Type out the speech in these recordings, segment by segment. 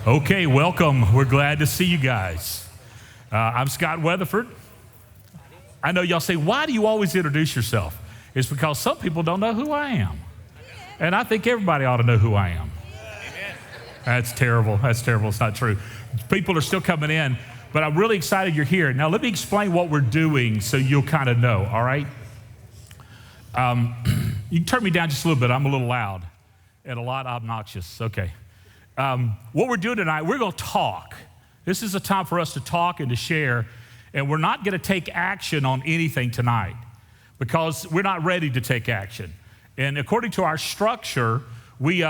Okay, welcome. We're glad to see you guys. I'm Scott Weatherford. I know y'all say, why do you always introduce yourself? It's because some people don't know who I am. And I think everybody ought to know who I am. That's terrible. That's terrible. It's not true. People are still coming in, but I'm really excited you're here. Now, let me explain what we're doing so you'll kind of know, all right? You can turn me down just a little bit. I'm a little loud and a lot obnoxious. Okay. What we're doing tonight, we're going to talk. This is a time for us to talk and to share, and we're not going to take action on anything tonight because we're not ready to take action. And according to our structure, we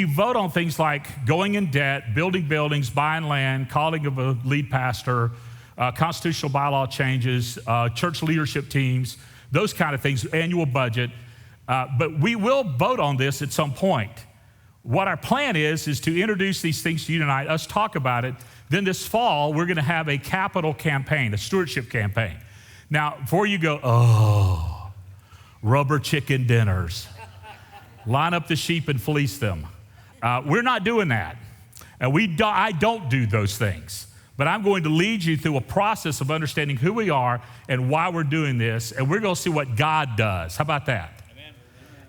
vote on things like going in debt, building buildings, buying land, calling of a lead pastor, constitutional bylaw changes, church leadership teams, those kind of things, annual budget. But we will vote on this at some point. What our plan is to introduce these things to you tonight, us talk about it. Then this fall, we're going to have a capital campaign, a stewardship campaign. Now, before you go, rubber chicken dinners. Line up the sheep and fleece them. We're not doing that. And I don't do those things. But I'm going to lead you through a process of understanding who we are and why we're doing this. And we're going to see what God does. How about that?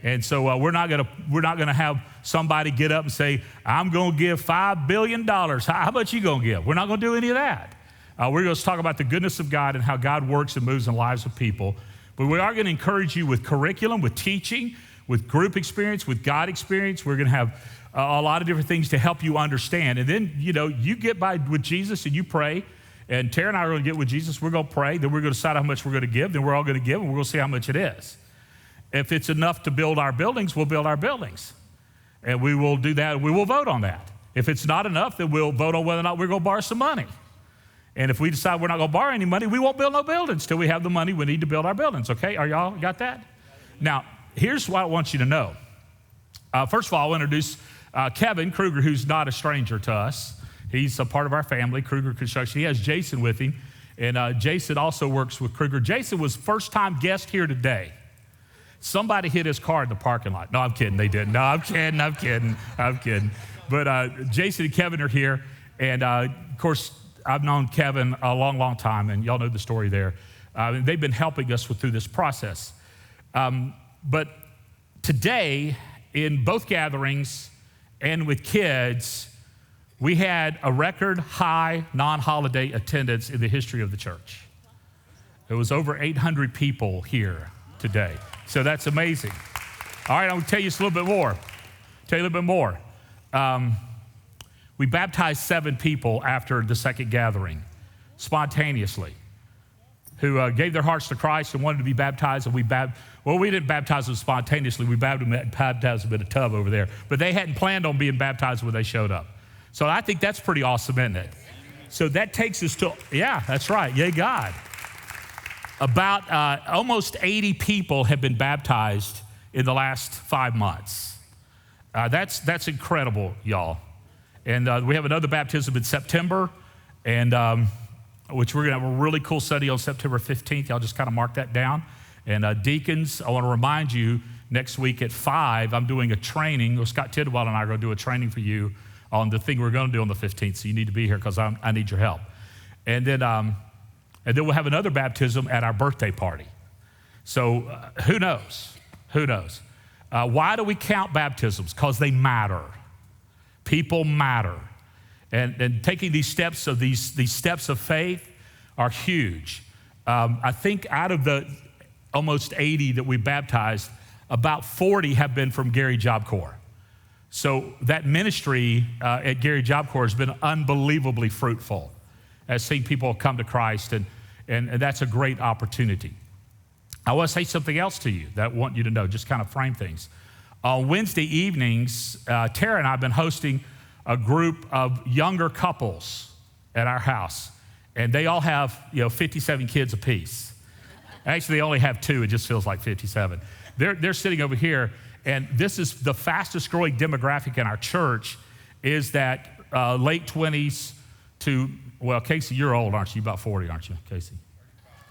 And so we're not going to have somebody get up and say, I'm going to give $5 billion. How much you going to give? We're not going to do any of that. We're going to talk about the goodness of God and how God works and moves in the lives of people. But we are going to encourage you with curriculum, with teaching, with group experience, with God experience. We're going to have a lot of different things to help you understand. And then, you get by with Jesus and you pray. And Tara and I are going to get with Jesus. We're going to pray. Then we're going to decide how much we're going to give. Then we're all going to give, and we're going to see how much it is. If it's enough to build our buildings, we'll build our buildings. And we will do that. We will vote on that. If it's not enough, then we'll vote on whether or not we're going to borrow some money. And if we decide we're not going to borrow any money, we won't build no buildings till we have the money we need to build our buildings, okay? Are y'all got that? Now, here's what I want you to know. First of all, I'll introduce Kevin Kruger, who's not a stranger to us. He's a part of our family, Kruger Construction. He has Jason with him, and Jason also works with Kruger. Jason was first-time guest here today. Somebody hit his car in the parking lot. No, I'm kidding, they didn't. No, I'm kidding. But Jason and Kevin are here, and of course, I've known Kevin a long, long time, and y'all know the story there. They've been helping us through this process. But today, in both gatherings and with kids, we had a record high non-holiday attendance in the history of the church. There was over 800 people here today. So that's amazing. All right, I'm going to tell you a little bit more. We baptized 7 people after the second gathering, spontaneously, who gave their hearts to Christ and wanted to be baptized. And we didn't baptize them spontaneously. We baptized them in a tub over there. But they hadn't planned on being baptized when they showed up. So I think that's pretty awesome, isn't it? So that takes us to, yeah, that's right. Yay, God. About almost 80 people have been baptized in the last 5 months. That's incredible, y'all. And we have another baptism in September, and which we're going to have a really cool study on September 15th. Y'all just kind of mark that down. And deacons, I want to remind you, next week at 5, I'm doing a training. Well, Scott Tidwell and I are going to do a training for you on the thing we're going to do on the 15th, so you need to be here because I need your help. And then we'll have another baptism at our birthday party. So who knows? Why do we count baptisms? Because they matter. People matter. And taking these steps of faith are huge. I think out of the almost 80 that we baptized, about 40 have been from Gary Job Corps. So that ministry at Gary Job Corps has been unbelievably fruitful as seeing people come to Christ, and that's a great opportunity. I want to say something else to you that I want you to know, just kind of frame things. On Wednesday evenings, Tara and I have been hosting a group of younger couples at our house, and they all have 57 kids apiece. Actually, they only have 2. It just feels like 57. They're sitting over here, and this is the fastest growing demographic in our church, is that late 20s to, well, Casey, you're old, aren't you? About 40, aren't you, Casey?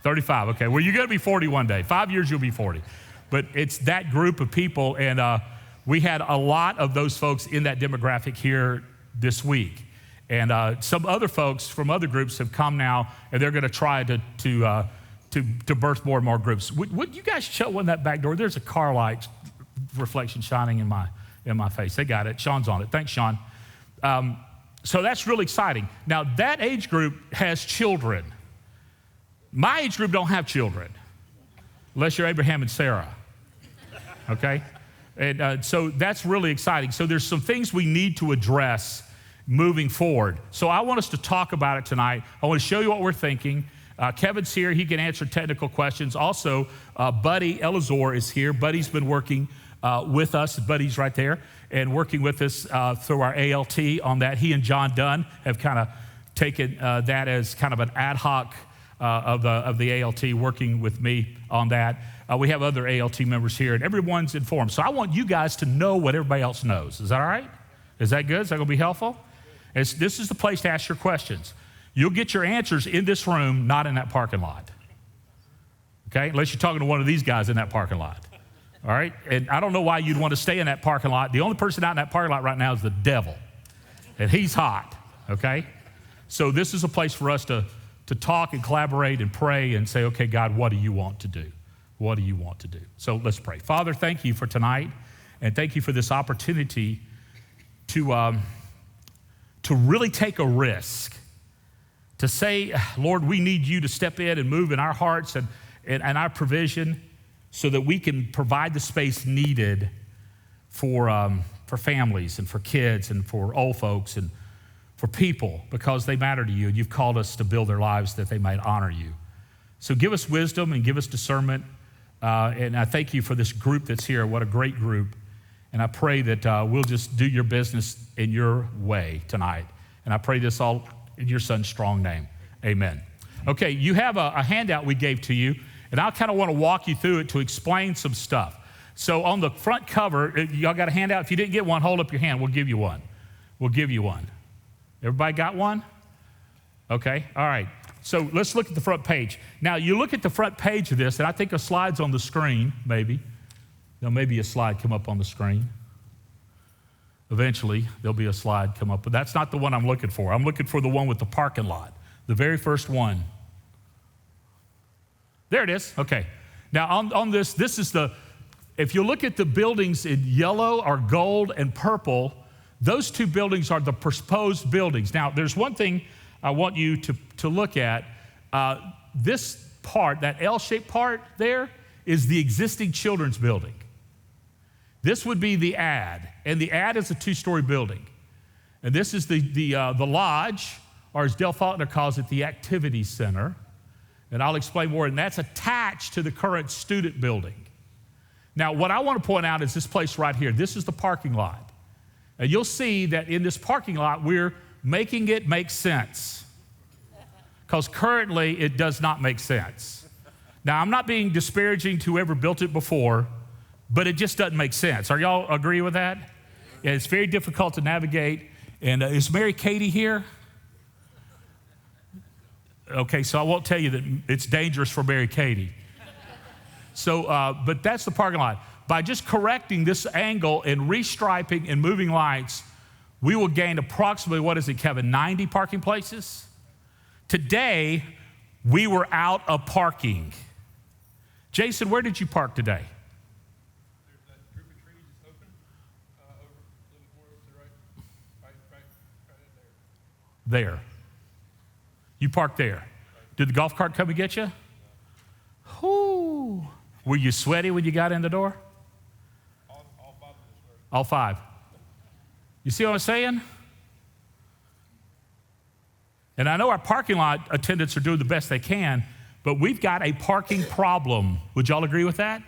35, okay. Well, you're going to be 40 one day. 5 years, you'll be 40. But it's that group of people, and we had a lot of those folks in that demographic here this week. And some other folks from other groups have come now, and they're going to try to birth more and more groups. Would you guys shut one that back door? There's a car light reflection shining in my face. They got it. Sean's on it. Thanks, Sean. So that's really exciting. Now, that age group has children. My age group don't have children, unless you're Abraham and Sarah, okay? And so that's really exciting. So there's some things we need to address moving forward. So I want us to talk about it tonight. I want to show you what we're thinking. Kevin's here. He can answer technical questions. Also, Buddy Elazor is here. Buddy's been working with us. Buddy's right there and working with us through our ALT on that. He and John Dunn have kind of taken that as kind of an ad hoc of the ALT, working with me on that. We have other ALT members here, and everyone's informed. So I want you guys to know what everybody else knows. Is that all right? Is that good? Is that going to be helpful? This is the place to ask your questions. You'll get your answers in this room, not in that parking lot. Okay? Unless you're talking to one of these guys in that parking lot. All right? And I don't know why you'd want to stay in that parking lot. The only person out in that parking lot right now is the devil. And he's hot. Okay? So this is a place for us to talk and collaborate and pray and say, okay, God, what do you want to do? What do you want to do? So let's pray. Father, thank you for tonight, and thank you for this opportunity to really take a risk, to say, Lord, we need you to step in and move in our hearts and our provision so that we can provide the space needed for families and for kids and for old folks and for people, because they matter to you, and you've called us to build their lives that they might honor you. So give us wisdom and give us discernment, and I thank you for this group that's here. What a great group. And I pray that we'll just do your business in your way tonight. And I pray this all in your son's strong name. Amen. Okay, you have a handout we gave to you, and I kind of want to walk you through it to explain some stuff. So on the front cover, y'all got a handout? If you didn't get one, hold up your hand. We'll give you one. We'll give you one. Everybody got one? Okay, all right. So let's look at the front page. Now, you look at the front page of this, and I think a slide's on the screen, maybe. Now, maybe a slide come up on the screen. Eventually, there'll be a slide come up, but that's not the one I'm looking for. I'm looking for the one with the parking lot, the very first one. There it is. Okay. Now, on this is if you look at the buildings in yellow or gold and purple, those two buildings are the proposed buildings. Now, there's one thing I want you to look at. This part, that L-shaped part there, is the existing children's building. This would be the ad, and the ad is a 2-story building. And this is the lodge, or as Del Faulkner calls it, the activity center. And I'll explain more, and that's attached to the current student building. Now, what I want to point out is this place right here. This is the parking lot. And you'll see that in this parking lot, we're making it make sense, because currently it does not make sense. Now, I'm not being disparaging to whoever built it before, but it just doesn't make sense. Are y'all agree with that? Yeah, it's very difficult to navigate. And is Mary Katie here? Okay, so I won't tell you that it's dangerous for Mary Katie. So, but that's the parking lot. By just correcting this angle and restriping and moving lights, we will gain approximately, what is it, Kevin, 90 parking places? Today, we were out of parking. Jason, where did you park today? There's that group of trees that's open, over a little more to the right there. There. You parked there. Did the golf cart come and get you? Whoo. Were you sweaty when you got in the door? All 5 of us were. All 5. You see what I'm saying? And I know our parking lot attendants are doing the best they can, but we've got a parking problem. Would y'all agree with that?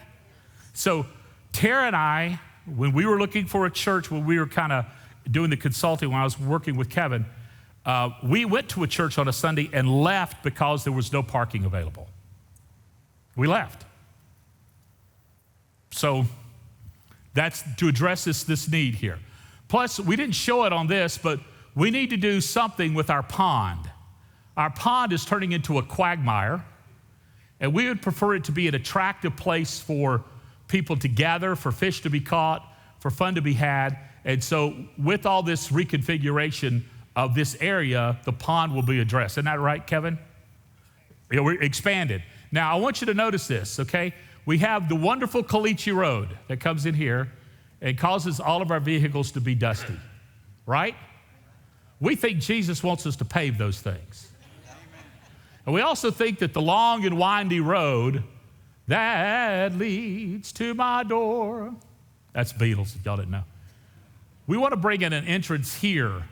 So Tara and I, when we were looking for a church, when we were kind of doing the consulting, when I was working with Kevin, we went to a church on a Sunday and left because there was no parking available. We left. So that's to address this need here. Plus, we didn't show it on this, but we need to do something with our pond. Our pond is turning into a quagmire, and we would prefer it to be an attractive place for people to gather, for fish to be caught, for fun to be had. And so with all this reconfiguration, of this area, the pond will be addressed. Isn't that right, Kevin? Yeah, we're expanded. Now, I want you to notice this, okay? We have the wonderful Caliche Road that comes in here and causes all of our vehicles to be dusty, right? We think Jesus wants us to pave those things. And we also think that the long and windy road that leads to my door, that's Beatles, if y'all didn't know. We want to bring in an entrance here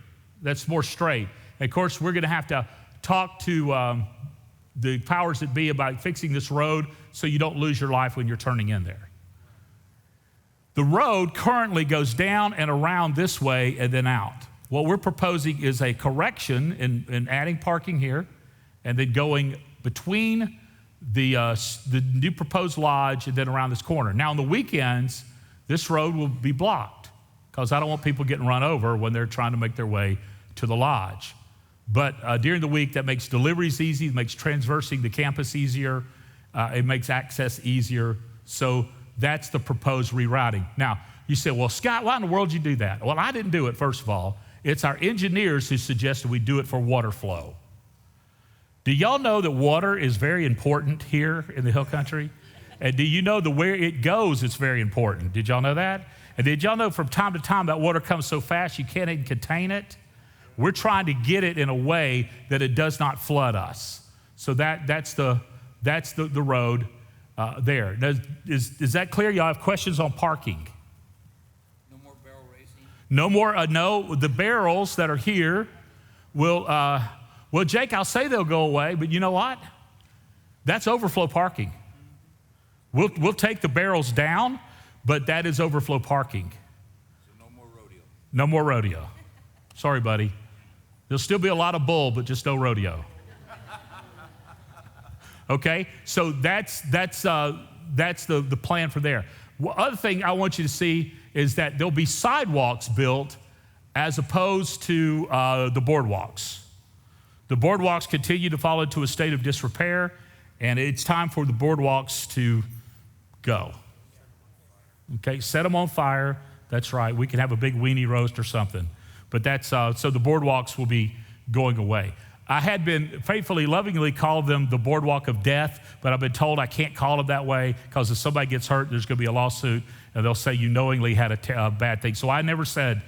that's more straight. And of course, we're going to have to talk to the powers that be about fixing this road so you don't lose your life when you're turning in there. The road currently goes down and around this way and then out. What we're proposing is a correction in adding parking here and then going between the new proposed lodge and then around this corner. Now, on the weekends, this road will be blocked because I don't want people getting run over when they're trying to make their way to the lodge. But during the week, that makes deliveries easy, it makes transversing the campus easier, it makes access easier. So that's the proposed rerouting. Now, you say, well, Scott, why in the world did you do that? Well, I didn't do it, first of all. It's our engineers who suggested we do it for water flow. Do y'all know that water is very important here in the Hill Country? And do you know that where it goes, it's very important? Did y'all know that? And did y'all know from time to time that water comes so fast you can't even contain it? We're trying to get it in a way that it does not flood us. So that's the road there. Now, is that clear? Y'all have questions on parking? No more barrel racing? No more, no. The barrels that are here will, well, Jake, I'll say they'll go away, but you know what? That's overflow parking. We'll take the barrels down, but that is overflow parking. So no more rodeo? No more rodeo. Sorry, buddy. There'll still be a lot of bull, but just no rodeo. Okay, so that's the plan for there. One other thing I want you to see is that there'll be sidewalks built as opposed to the boardwalks. The boardwalks continue to fall into a state of disrepair, and it's time for the boardwalks to go. Okay, set them on fire. That's right. We can have a big weenie roast or something. But that's, so the boardwalks will be going away. I had been faithfully, lovingly called them the boardwalk of death, but I've been told I can't call them that way because if somebody gets hurt, there's going to be a lawsuit, and they'll say you knowingly had a bad thing. So I never said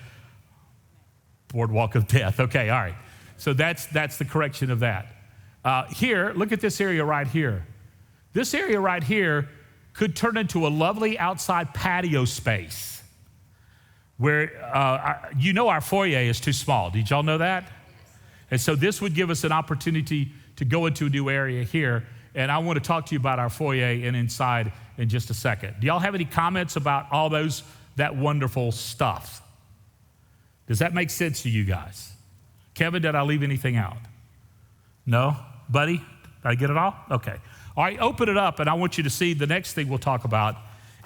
boardwalk of death. Okay, all right. So that's the correction of that. Here, look at this area right here. This area right here could turn into a lovely outside patio space where, our foyer is too small. Did y'all know that? And so this would give us an opportunity to go into a new area here. And I want to talk to you about our foyer and inside in just a second. Do y'all have any comments about all that wonderful stuff? Does that make sense to you guys? Kevin, did I leave anything out? No? Buddy, did I get it all? Okay. All right, open it up, and I want you to see the next thing we'll talk about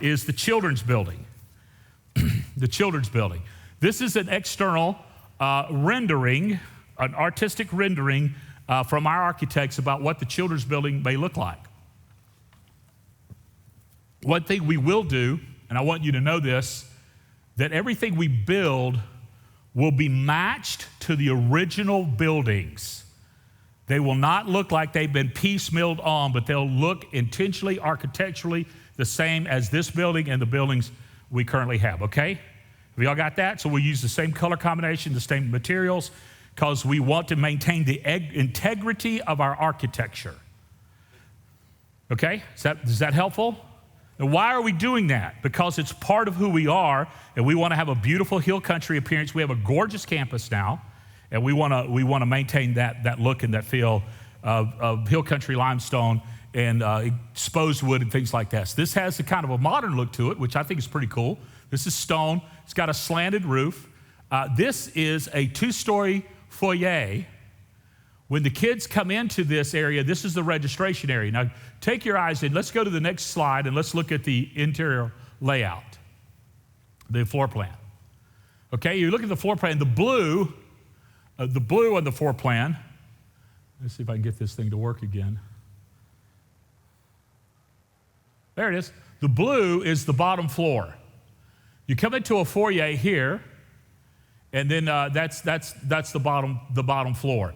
is the children's building. The children's building. This is an external rendering, an artistic rendering from our architects about what the children's building may look like. One thing we will do, and I want you to know this, that everything we build will be matched to the original buildings. They will not look like they've been piecemealed on, but they'll look intentionally, architecturally, the same as this building and the buildings we currently have, okay? Have y'all got that? So we'll use the same color combination, the same materials, because we want to maintain the integrity of our architecture. Okay? Is that helpful? And why are we doing that? Because it's part of who we are, and we want to have a beautiful Hill Country appearance. We have a gorgeous campus now, and we want to maintain that look and that feel of Hill Country limestone and exposed wood and things like that. So this has a kind of a modern look to it, which I think is pretty cool. This is stone. It's got a slanted roof. This is a 2-story foyer. When the kids come into this area, this is the registration area. Now, take your eyes in. Let's go to the next slide, and let's look at the interior layout, the floor plan. Okay, you look at the floor plan. The blue on the floor plan. Let's see if I can get this thing to work again. There it is. The blue is the bottom floor. You come into a foyer here, And then that's the bottom floor.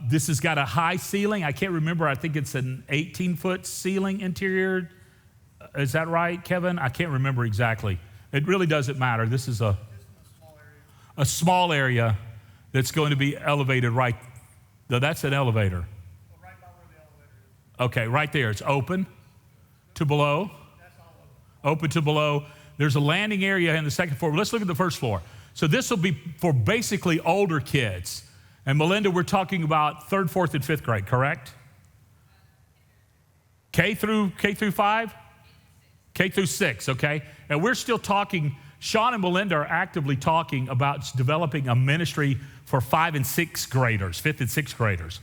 This has got a high ceiling. I can't remember. I think it's an 18-foot ceiling interior. Is that right, Kevin? I can't remember exactly. It really doesn't matter. This is a small area that's going to be elevated right. No, that's an elevator. Right by where the elevator is. Okay, right there. It's open to below. That's all Open to below. There's a landing area in the second floor. Let's look at the first floor. So this will be for basically older kids. And Melinda, we're talking about 3rd, 4th, and 5th grade, correct? K through 5? K through 6, okay? And we're still talking, Sean and Melinda are actively talking about developing a ministry for 5 and 6 graders, 5th and 6th graders.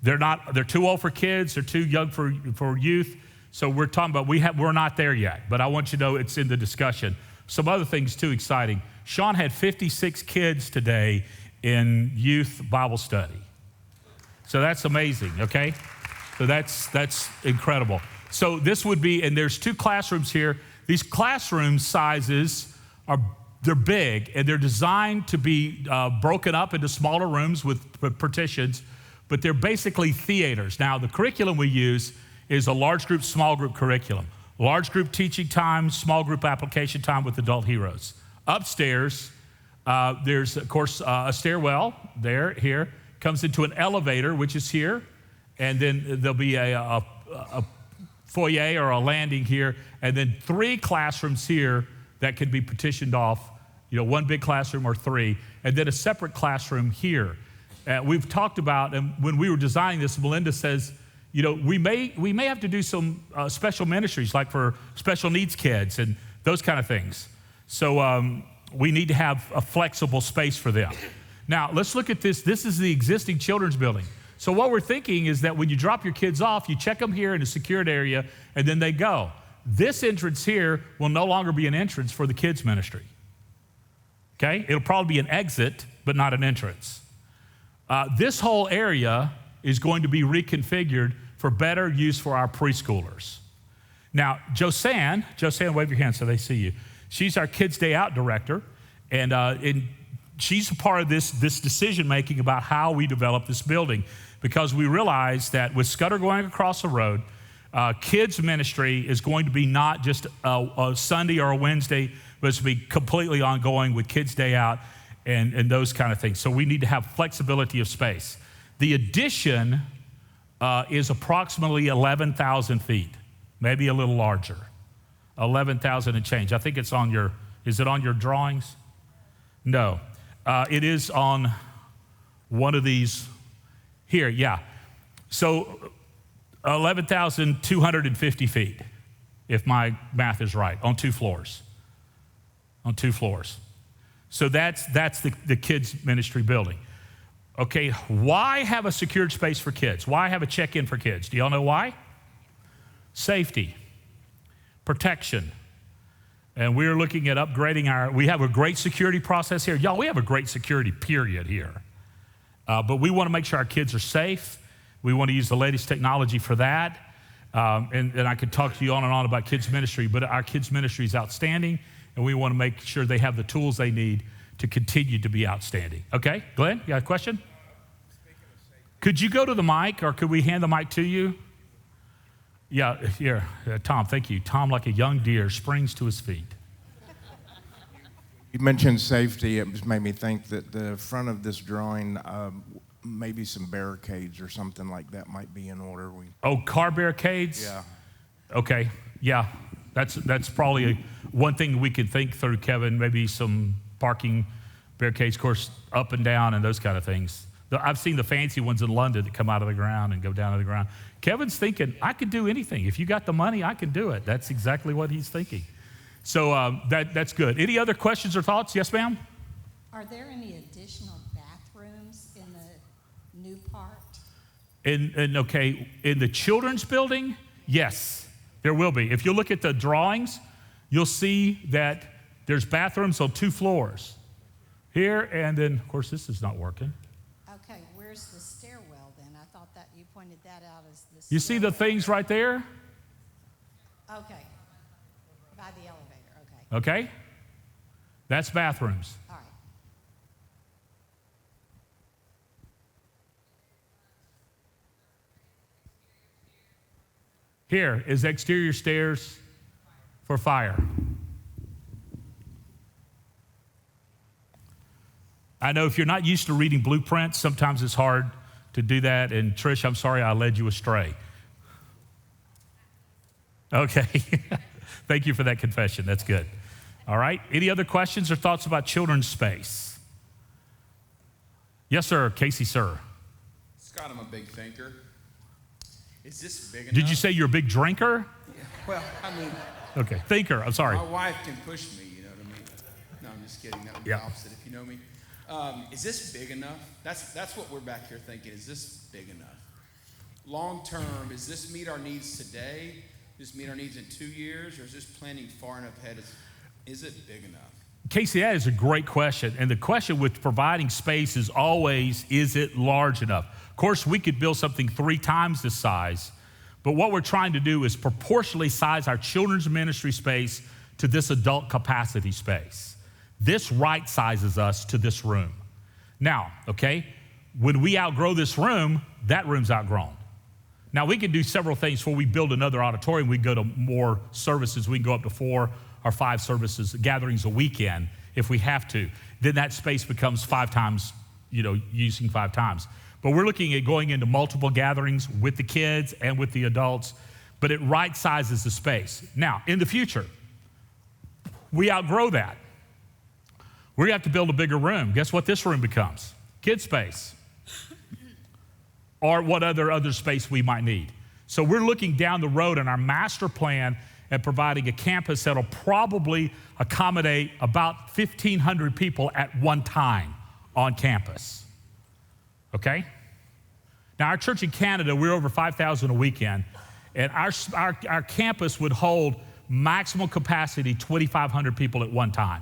They're too old for kids, they're too young for youth. So we're talking about, we're not there yet, but I want you to know it's in the discussion. Some other things too exciting. Sean had 56 kids today in youth Bible study. So that's amazing, okay? So that's incredible. So this would be, and there's 2 classrooms here. These classroom sizes they're big, and they're designed to be broken up into smaller rooms with partitions, but they're basically theaters. Now, the curriculum we use is a large group, small group curriculum. Large group teaching time, small group application time with adult heroes. Upstairs, there's, of course, a stairwell here, comes into an elevator, which is here, and then there'll be a foyer or a landing here, and then 3 classrooms here that can be partitioned off, 1 big classroom or 3, and then a separate classroom here. We've talked about, and when we were designing this, Melinda says, we may have to do some special ministries, like for special needs kids and those kind of things. So we need to have a flexible space for them. Now, let's look at this. This is the existing children's building. So what we're thinking is that when you drop your kids off, you check them here in a secured area, and then they go. This entrance here will no longer be an entrance for the kids' ministry. Okay? It'll probably be an exit, but not an entrance. This whole area is going to be reconfigured for better use for our preschoolers. Now, Josanne, wave your hand so they see you. She's our Kids Day Out director, and she's a part of this decision-making about how we develop this building, because we realize that with Scudder going across the road, kids ministry is going to be not just a Sunday or a Wednesday, but it's to be completely ongoing with Kids Day Out and those kind of things. So we need to have flexibility of space. The addition is approximately 11,000 feet, maybe a little larger, 11,000 and change. I think it's is it on your drawings? No, it is on one of these here, yeah. So 11,250 feet, if my math is right, on 2 floors. On 2 floors. So that's the kids' ministry building. Okay, why have a secured space for kids? Why have a check-in for kids? Do y'all know why? Safety, protection. And we're looking at upgrading we have a great security process here. Y'all, we have a great security period here. But we want to make sure our kids are safe. We want to use the latest technology for that. And I could talk to you on and on about kids' ministry, but our kids' ministry is outstanding, and we want to make sure they have the tools they need to continue to be outstanding. Okay, Glenn, you got a question? Could you go to the mic, or could we hand the mic to you? Yeah, here, Tom, thank you. Tom, like a young deer, springs to his feet. You mentioned safety. It just made me think that the front of this drawing, maybe some barricades or something like that might be in order. Car barricades? Yeah. Okay, yeah. That's probably one thing we could think through, Kevin, maybe some parking barricades, of course, up and down and those kind of things. I've seen the fancy ones in London that come out of the ground and go down to the ground. Kevin's thinking, I could do anything. If you got the money, I can do it. That's exactly what he's thinking. So that's good. Any other questions or thoughts? Yes, ma'am? Are there any additional bathrooms in the new part? In the children's building, yes, there will be. If you look at the drawings, you'll see that there's bathrooms on 2 floors. Here, and then, of course, this is not working. Okay, where's the stairwell then? I thought that you pointed that out as the You see the things right there? Okay, by the elevator, okay. Okay? That's bathrooms. All right. Here is exterior stairs for fire. I know if you're not used to reading blueprints, sometimes it's hard to do that. And Trish, I'm sorry I led you astray. Okay. Thank you for that confession. That's good. All right. Any other questions or thoughts about children's space? Yes, sir. Casey, sir. Scott, I'm a big thinker. Is this big enough? Did you say you're a big drinker? Yeah, well, I mean, Okay. Thinker. I'm sorry. my wife can push me, you know what I mean? No, I'm just kidding. That would be Yeah. the opposite if you know me. Is this big enough? That's what we're back here thinking. Is this big enough? Long term, does this meet our needs today? Does this meet our needs in 2 years? Or is this planning far enough ahead? Is it big enough? Casey, that is a great question. And the question with providing space is always, is it large enough? Of course, we could build something 3 times this size, but what we're trying to do is proportionally size our children's ministry space to this adult capacity space. This right sizes us to this room. Now, okay, when we outgrow this room, that room's outgrown. Now, we can do several things before we build another auditorium. We go to more services. We can go up to 4 or 5 services, gatherings a weekend if we have to. Then that space becomes 5 times, using 5 times. But we're looking at going into multiple gatherings with the kids and with the adults, but it right sizes the space. Now, in the future, we outgrow that. We have to build a bigger room. Guess what this room becomes? Kid space. Or what other space we might need. So we're looking down the road in our master plan at providing a campus that'll probably accommodate about 1,500 people at one time on campus. Okay? Now, our church in Canada, we're over 5,000 a weekend, and our campus would hold maximum capacity 2,500 people at one time.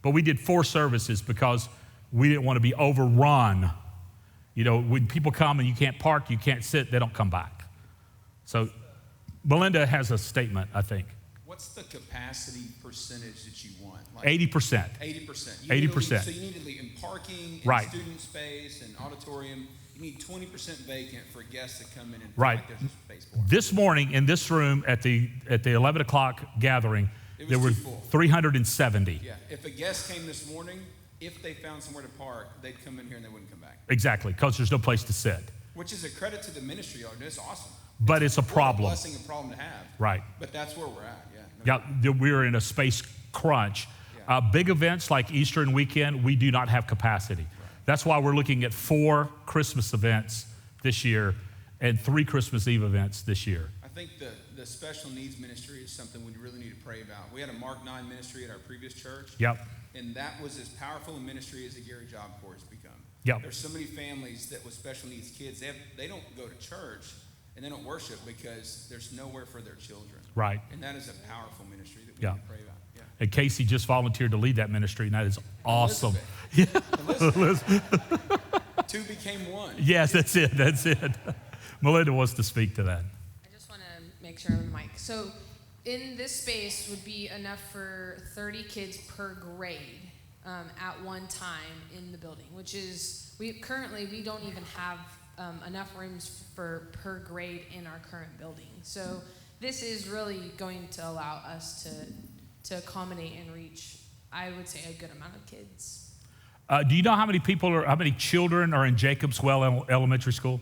But we did 4 services because we didn't want to be overrun. When people come and you can't park, you can't sit, they don't come back. So Melinda has a statement, I think. What's the capacity percentage that you want? 80%. 80%. 80%. So you need to leave in parking, in Right. student space, and auditorium. You need 20% vacant for guests to come in and feel Right. like there's a space for them. This morning in this room at the 11 o'clock gathering, It was there were too full. 370. Yeah, if a guest came this morning, if they found somewhere to park, they'd come in here and they wouldn't come back. Exactly, because there's no place to sit. Which is a credit to the ministry, y'all. It's awesome. But it's a What problem. blessing, a problem to have. Right. But that's where we're at, yeah. Yeah, we're in a space crunch. Yeah. Big events like Easter and weekend, we do not have capacity. That's why we're looking at 4 Christmas events this year and 3 Christmas Eve events this year. I think the special needs ministry is something we really need to pray about. We had a Mark 9 ministry at our previous church. Yep. And that was as powerful a ministry as the Gary Job Corps has become. Yep. There's so many families that with special needs kids, they don't go to church and they don't worship because there's nowhere for their children. Right. And that is a powerful ministry that we Yeah. need to pray about. Yeah. And Casey just volunteered to lead that ministry, and that is awesome. Elizabeth. 2 became 1. Yes, that's it. Melinda wants to speak to that. I just want to make sure I'm on the mic. So in this space would be enough for 30 kids per grade at one time in the building, which is, we don't even have enough rooms for per grade in our current building. So this is really going to allow us to accommodate and reach, I would say, a good amount of kids. Do you know how many children are in Jacobs Well Elementary School?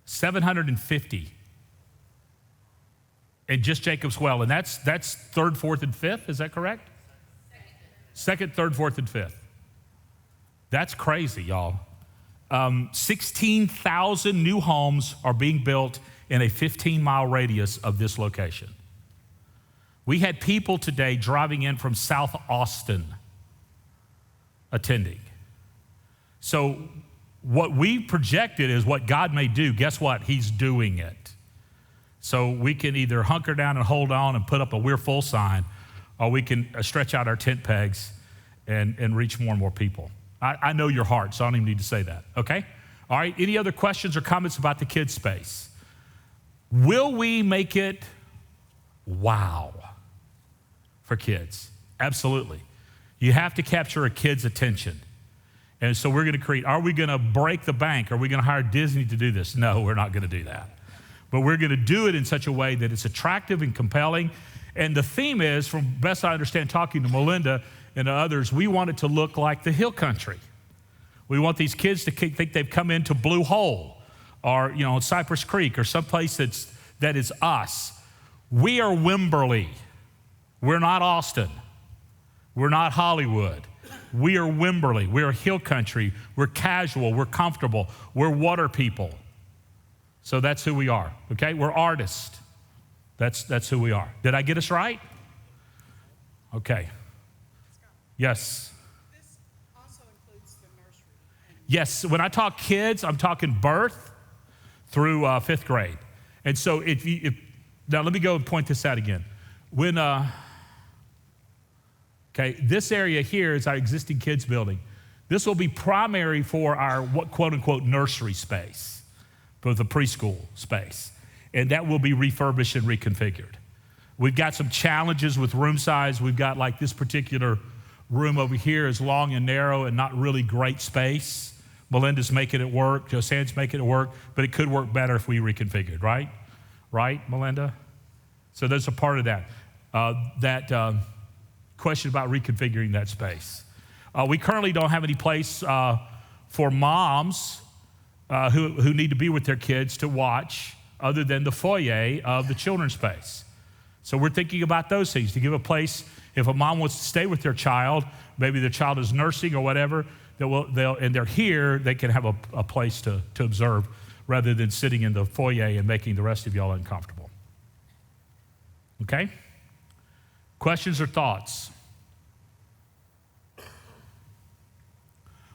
750. And just Jacobs Well, and that's 3rd, 4th, and 5th, is that correct? Second, 3rd, 4th, and 5th. That's crazy, y'all. 16,000 new homes are being built in a 15-mile radius of this location. We had people today driving in from South Austin attending. So what we projected is what God may do. Guess what? He's doing it. So we can either hunker down and hold on and put up a "we're full" sign, or we can stretch out our tent pegs and reach more and more people. I know your heart, so I don't even need to say that, okay? All right, any other questions or comments about the kids' space? Will we make it wow for kids? Absolutely. You have to capture a kid's attention. And so we're going to are we going to break the bank? Are we going to hire Disney to do this? No, we're not going to do that. But we're going to do it in such a way that it's attractive and compelling. And the theme is, from best I understand talking to Melinda and to others, we want it to look like the hill country. We want these kids to think they've come into Blue Hole or, Cypress Creek or someplace that is us. We are Wimberley. We're not Austin. We're not Hollywood. We are Wimberley. We're hill country. We're casual. We're comfortable. We're water people. So that's who we are, okay? We're artists. That's who we are. Did I get us right? Okay. Yes. This also includes the nursery. Yes, when I talk kids, I'm talking birth through 5th grade. And so now let me go and point this out again. This area here is our existing kids building. This will be primary for our quote unquote nursery space, for the preschool space. And that will be refurbished and reconfigured. We've got some challenges with room size. We've got like this particular room over here is long and narrow and not really great space. Melinda's making it work. Josanne's making it work, but it could work better if we reconfigured, right? Right, Melinda? So there's a part of that. Question about reconfiguring that space. We currently don't have any place for moms who need to be with their kids to watch other than the foyer of the children's space. So we're thinking about those things, to give a place, if a mom wants to stay with their child, maybe their child is nursing or whatever, and they're here, they can have a place to observe rather than sitting in the foyer and making the rest of y'all uncomfortable. Okay? Questions or thoughts?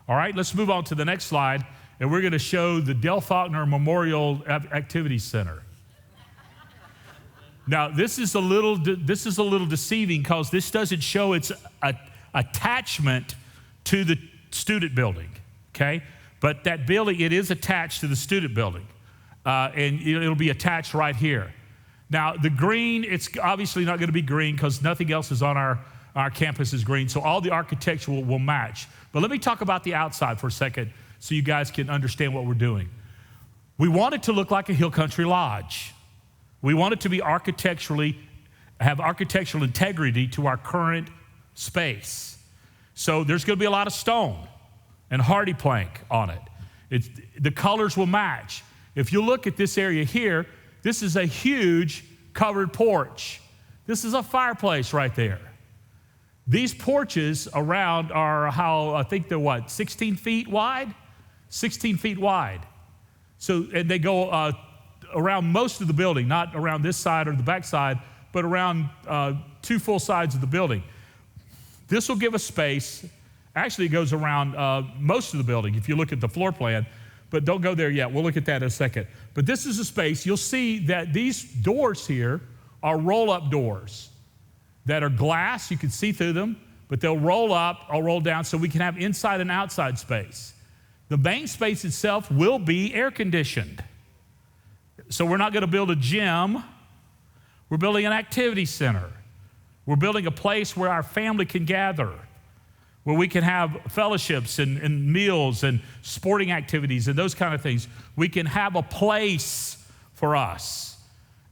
All right, let's move on to the next slide, and we're going to show the Dale Faulkner Memorial Activity Center. Now, this is a little deceiving because this doesn't show its attachment to the student building, okay? But that building, it is attached to the student building, and it'll be attached right here. Now, the green, it's obviously not going to be green because nothing else is on our campus is green, so all the architecture will match. But let me talk about the outside for a second so you guys can understand what we're doing. We want it to look like a Hill Country Lodge. We want it to be have architectural integrity to our current space. So there's going to be a lot of stone and hardy plank on it. The colors will match. If you look at this area here, this is a huge covered porch. This is a fireplace right there. These porches around are I think they're 16 feet wide? 16 feet wide. So, and they go around most of the building, not around this side or the back side, but around 2 full sides of the building. This will give us space. Actually, it goes around most of the building if you look at the floor plan, but don't go there yet. We'll look at that in a second. But this is a space. You'll see that these doors here are roll-up doors that are glass. You can see through them, but they'll roll up or roll down so we can have inside and outside space. The main space itself will be air-conditioned. So we're not going to build a gym. We're building an activity center. We're building a place where our family can gather, where we can have fellowships and meals and sporting activities and those kind of things. We can have a place for us.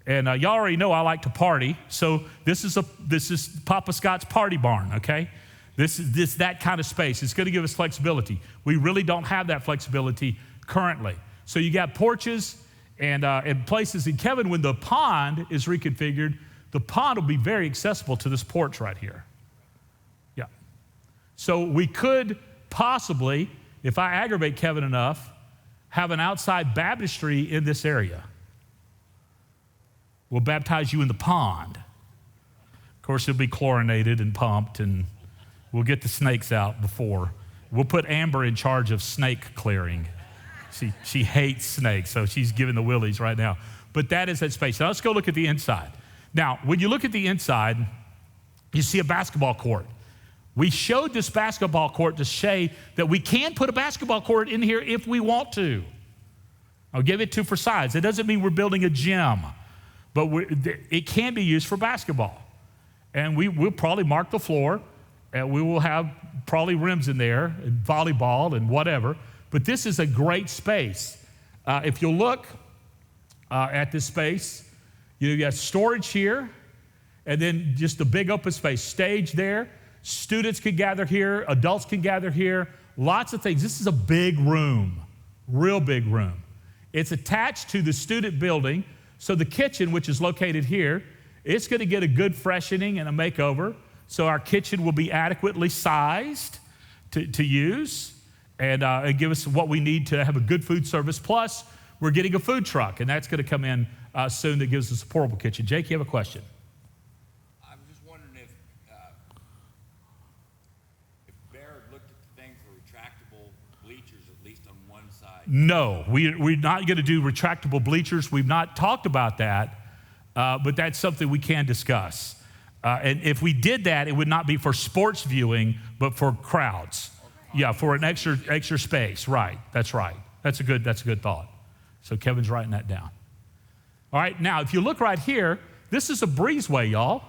And y'all already know I like to party, so this is Papa Scott's party barn, okay? This is that kind of space. It's going to give us flexibility. We really don't have that flexibility currently. So you got porches and places. And Kevin, when the pond is reconfigured, the pond will be very accessible to this porch right here. Yeah. So we could possibly, if I aggravate Kevin enough, have an outside baptistry in this area. We'll baptize you in the pond. Of course, it'll be chlorinated and pumped, and we'll get the snakes out before. We'll put Amber in charge of snake clearing. She hates snakes, so she's giving the willies right now. But that is that space. Now let's go look at the inside. Now, when you look at the inside, you see a basketball court. We showed this basketball court to say that we can put a basketball court in here if we want to. I'll give it 2 for size. It doesn't mean we're building a gym, but it can be used for basketball. And we'll probably mark the floor, and we will have probably rims in there, and volleyball and whatever. But this is a great space. If you'll look, at this space. You got storage here, and then just a big open space. Stage there. Students can gather here. Adults can gather here. Lots of things. This is a big room, real big room. It's attached to the student building, so the kitchen, which is located here, it's going to get a good freshening and a makeover. So our kitchen will be adequately sized to use and give us what we need to have a good food service. Plus, we're getting a food truck, and that's going to come in soon that gives us a portable kitchen. Jake, you have a question? I'm just wondering if Baird looked at the thing for retractable bleachers, at least on one side. No, we're not going to do retractable bleachers. We've not talked about that, but that's something we can discuss. And if we did that, it would not be for sports viewing, but for crowds. Yeah, for an extra space. Right. That's right. That's a good thought. So Kevin's writing that down. All right. Now, if you look right here, this is a breezeway, y'all.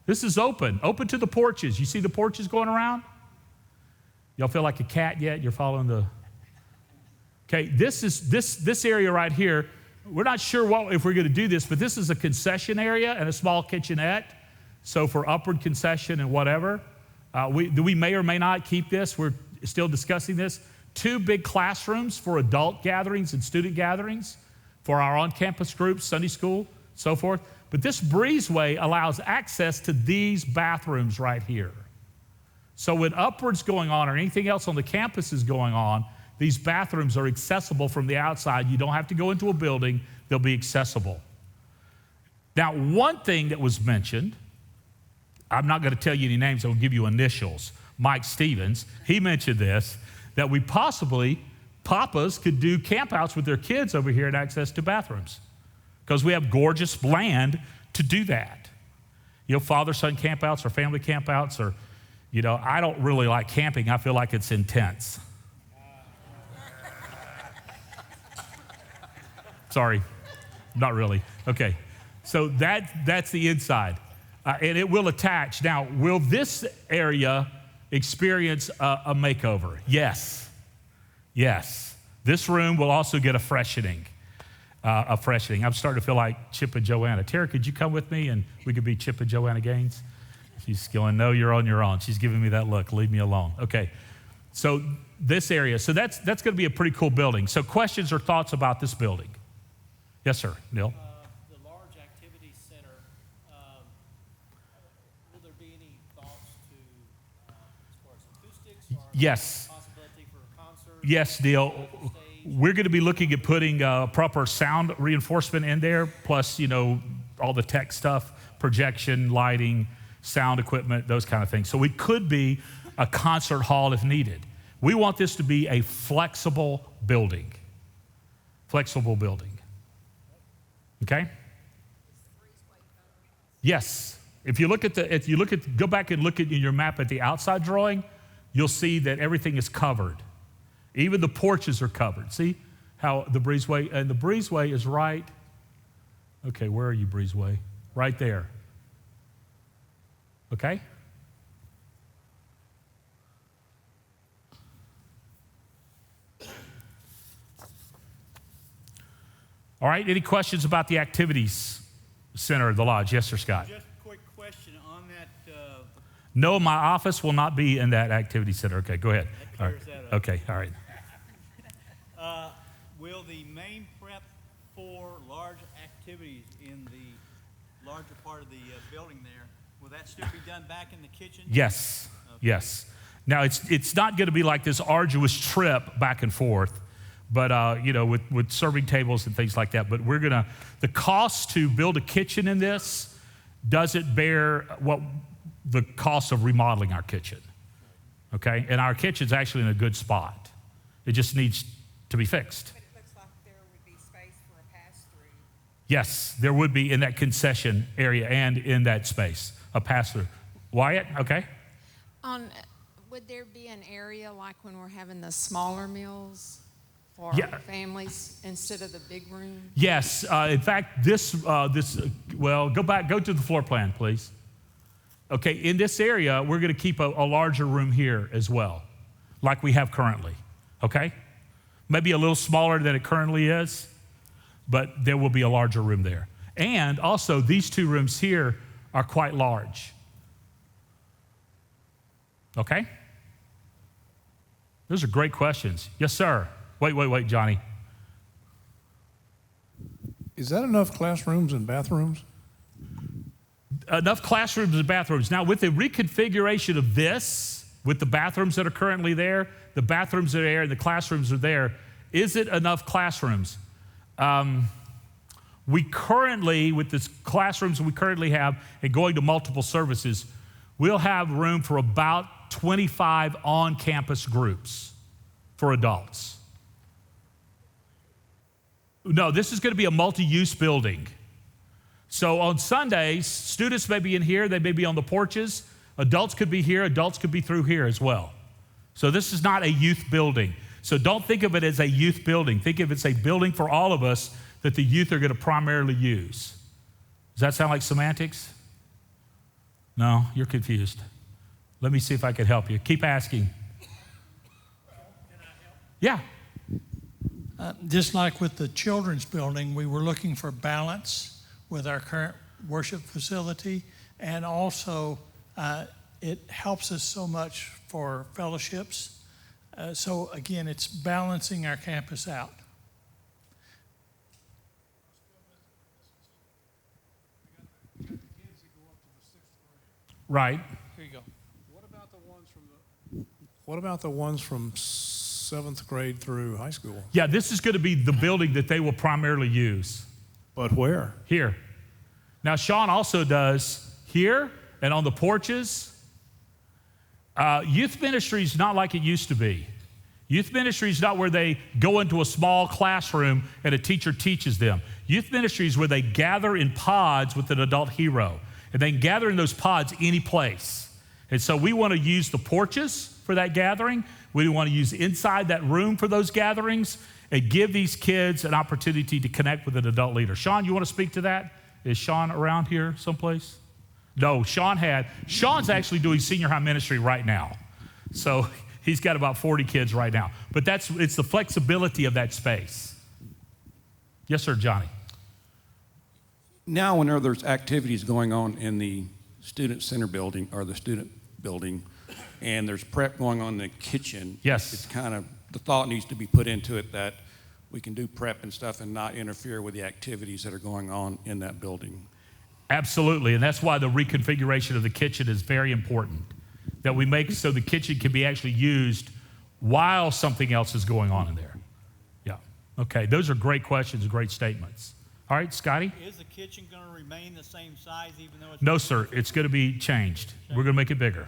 This is open to the porches. You see the porches going around? Y'all feel like a cat yet? You're following the. Okay. This area right here. We're not sure if we're going to do this, but this is a concession area and a small kitchenette. So for upward concession and whatever, we may or may not keep this. We're still discussing this. 2 big classrooms for adult gatherings and student gatherings, for our on-campus groups, Sunday school, so forth. But this breezeway allows access to these bathrooms right here. So when upward's going on or anything else on the campus is going on, these bathrooms are accessible from the outside. You don't have to go into a building. They'll be accessible. Now, one thing that was mentioned, I'm not going to tell you any names. I'll give you initials. Mike Stevens, he mentioned this, that we possibly, papas could do campouts with their kids over here and access to bathrooms because we have gorgeous land to do that. Father-son campouts or family campouts or, I don't really like camping. I feel like it's intense. Sorry, not really. Okay, so that's the inside. And it will attach. Now, will this area experience a makeover? Yes. Yes. This room will also get a freshening. I'm starting to feel like Chip and Joanna. Tara, could you come with me and we could be Chip and Joanna Gaines? She's going, no, you're on your own. She's giving me that look. Leave me alone. Okay. So this area. So that's going to be a pretty cool building. So questions or thoughts about this building? Yes, sir. Neil? The large activity center, will there be any thoughts to, as far as acoustics or Yes. possibility for a concert? Yes, Neil. We're going to be looking at putting proper sound reinforcement in there, plus, all the tech stuff, projection, lighting, sound equipment, those kind of things. So it could be a concert hall if needed. We want this to be a flexible building. Flexible building. Okay? Yes. Go back and look at your map at the outside drawing, you'll see that everything is covered. Even the porches are covered. See how the breezeway, and the breezeway is right. Okay, where are you, breezeway? Right there. Okay? All right, any questions about the activities center of the lodge? Yes, sir, Scott. Just a quick question on that. No, my office will not be in that activity center. Okay, go ahead. That clears that up. Okay, all right. Will the main prep for large activities in the larger part of the building there, will that still be done back in the kitchen? Yes, Okay. yes. Now, it's not going to be like this arduous trip back and forth, but, with serving tables and things like that. But the cost to build a kitchen in this doesn't bear the cost of remodeling our kitchen, okay? And our kitchen's actually in a good spot. It just needs to be fixed. But it looks like there would be space for a pass-through. Yes, there would be in that concession area and in that space, a pass-through. Wyatt, okay? Would there be an area like when we're having the smaller meals for Yeah. families instead of the big room? Yes, in fact, go to the floor plan, please. Okay, in this area, we're going to keep a larger room here as well, like we have currently, okay? Maybe a little smaller than it currently is, but there will be a larger room there. And also, these two rooms here are quite large. Okay? Those are great questions. Yes, sir. Wait, Johnny. Is that enough classrooms and bathrooms? Enough classrooms and bathrooms. Now, with the reconfiguration of this, with the bathrooms that are currently there, the bathrooms are there, and the classrooms are there, is it enough classrooms? We currently, with the classrooms we currently have and going to multiple services, we'll have room for about 25 on-campus groups for adults. No, this is going to be a multi-use building. So on Sundays, students may be in here, they may be on the porches. Adults could be here, adults could be through here as well. So this is not a youth building. So don't think of it as a youth building. Think of it as a building for all of us that the youth are going to primarily use. Does that sound like semantics? No, you're confused. Let me see if I can help you. Keep asking. Yeah. Just like with the children's building, we were looking for balance with our current worship facility, and also it helps us so much for fellowships. So again, it's balancing our campus out. Right. Here you go. What about the ones from 7th grade through high school? Yeah, this is going to be the building that they will primarily use. But where? Here. Now, Sean also does here and on the porches. Youth ministry is not like it used to be. Youth ministry is not where they go into a small classroom and a teacher teaches them. Youth ministry is where they gather in pods with an adult hero. And they can gather in those pods any place. And so we want to use the porches for that gathering. We want to use inside that room for those gatherings and give these kids an opportunity to connect with an adult leader. Sean, you want to speak to that? Is Sean around here someplace? No, Sean's actually doing senior high ministry right now. So he's got about 40 kids right now. But it's the flexibility of that space. Yes, sir, Johnny. Now, whenever there's activities going on in the student center building or the student building, and there's prep going on in the kitchen, yes, it's kind of, the thought needs to be put into it that we can do prep and stuff and not interfere with the activities that are going on in that building. Absolutely, and that's why the reconfiguration of the kitchen is very important, that we make so the kitchen can be actually used while something else is going on in there. Yeah, okay, those are great questions, great statements. All right, Scotty? Is the kitchen going to remain the same size even though it's... No, sir. It's going to be changed. We're going to make it bigger.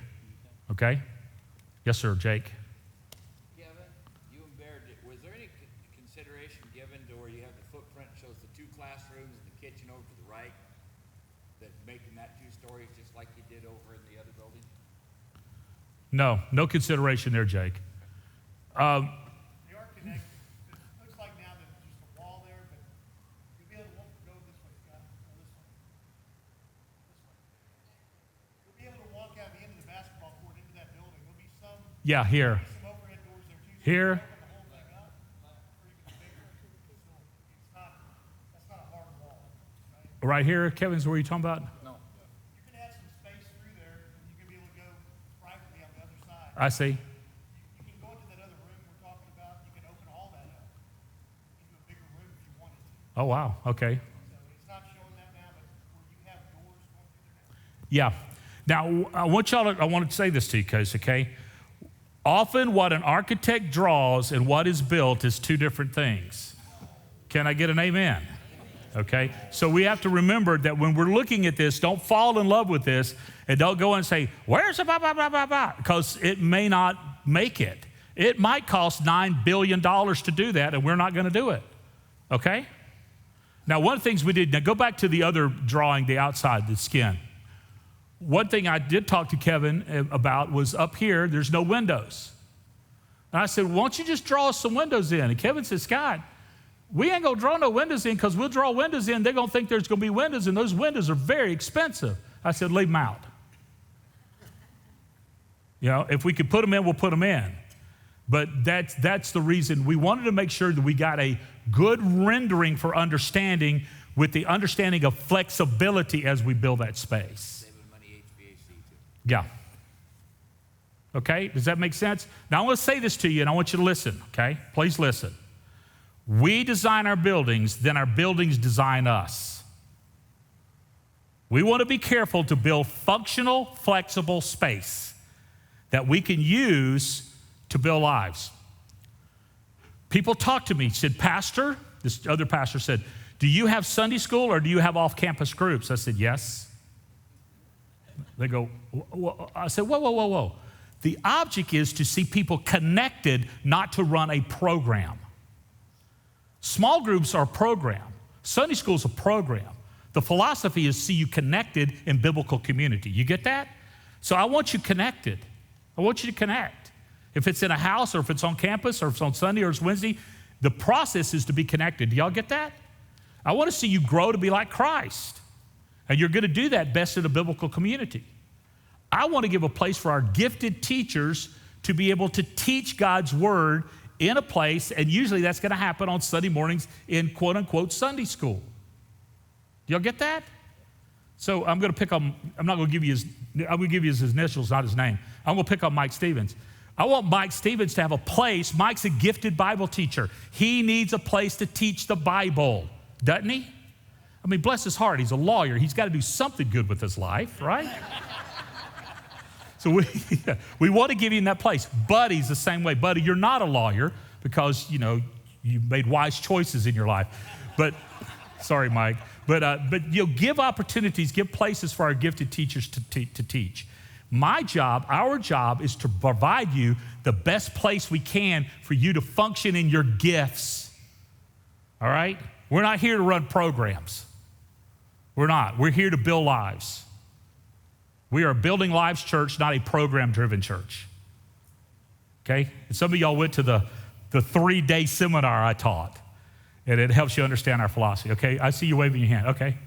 Okay? Yes, sir. Jake? Kevin, you and Baird, was there any consideration given to where you have the footprint shows the 2 classrooms and the kitchen over to the right, that making that 2 stories just like you did over in the other building? No. No consideration there, Jake. They are connected. It looks like now there's just a wall there, but you'll be able to go this way, Scott. Or this way. This way. You'll be able to walk out the end of the basketball court into that building. There'll be some, Yeah, here. some overhead doors there too. Here. Open the whole thing up, or even bigger. So that's not a hard wall, right? Right here, Kevin's where you talking about? No. You can add some space through there, and you can be able to go privately on the other side. I see. You can go into that other room we're talking about. You can open all that up into a bigger room if you wanted to. Oh, wow. Okay. So it's not showing that now, but where you have doors going through there now. Yeah. Now, I want to say this to you guys, okay? Often what an architect draws and what is built is 2 different things. Can I get an amen? Okay? So we have to remember that when we're looking at this, don't fall in love with this and don't go and say, where's the blah, blah, blah, blah, blah? Because it may not make it. It might cost $9 billion to do that, and we're not going to do it. Okay? Now, one of the things we did, now go back to the other drawing, the outside, the skin. One thing I did talk to Kevin about was up here, there's no windows. And I said, why don't you just draw us some windows in? And Kevin said, Scott, we ain't going to draw no windows in because we'll draw windows in. They're going to think there's going to be windows, and those windows are very expensive. I said, leave them out. You know, if we could put them in, we'll put them in. But that's the reason. We wanted to make sure that we got a good rendering for understanding with the understanding of flexibility as we build that space. Saving money HVAC too. Yeah. Okay, does that make sense? Now I want to say this to you and I want you to listen, okay? Please listen. We design our buildings, then our buildings design us. We want to be careful to build functional, flexible space that we can use to build lives. People talk to me, said, Pastor, this other pastor said, do you have Sunday school or do you have off-campus groups? I said, yes. They go, I said, whoa. The object is to see people connected, not to run a program. Small groups are a program. Sunday school is a program. The philosophy is see you connected in biblical community. You get that? So I want you connected. I want you to connect. If it's in a house or if it's on campus or if it's on Sunday or it's Wednesday, the process is to be connected. Do y'all get that? I want to see you grow to be like Christ. And you're going to do that best in a biblical community. I want to give a place for our gifted teachers to be able to teach God's word in a place, and usually that's going to happen on Sunday mornings in quote-unquote Sunday school. Y'all get that? So I'm going to pick on, I'm not going to give you his, I'm going to give you his initials, not his name. I'm going to pick on Mike Stevens. I want Mike Stevens to have a place. Mike's a gifted Bible teacher. He needs a place to teach the Bible, doesn't he? I mean, bless his heart, he's a lawyer. He's got to do something good with his life, right? So we want to give him that place. Buddy's the same way. Buddy, you're not a lawyer because, you know, you made wise choices in your life. But, sorry, Mike. But you know, give opportunities, give places for our gifted teachers to teach. My job, our job, is to provide you the best place we can for you to function in your gifts. All right? We're not here to run programs. We're not. We're here to build lives. We are a building lives church, not a program-driven church. Okay? And some of y'all went to the 3-day seminar I taught, and it helps you understand our philosophy. Okay? I see you waving your hand. Okay?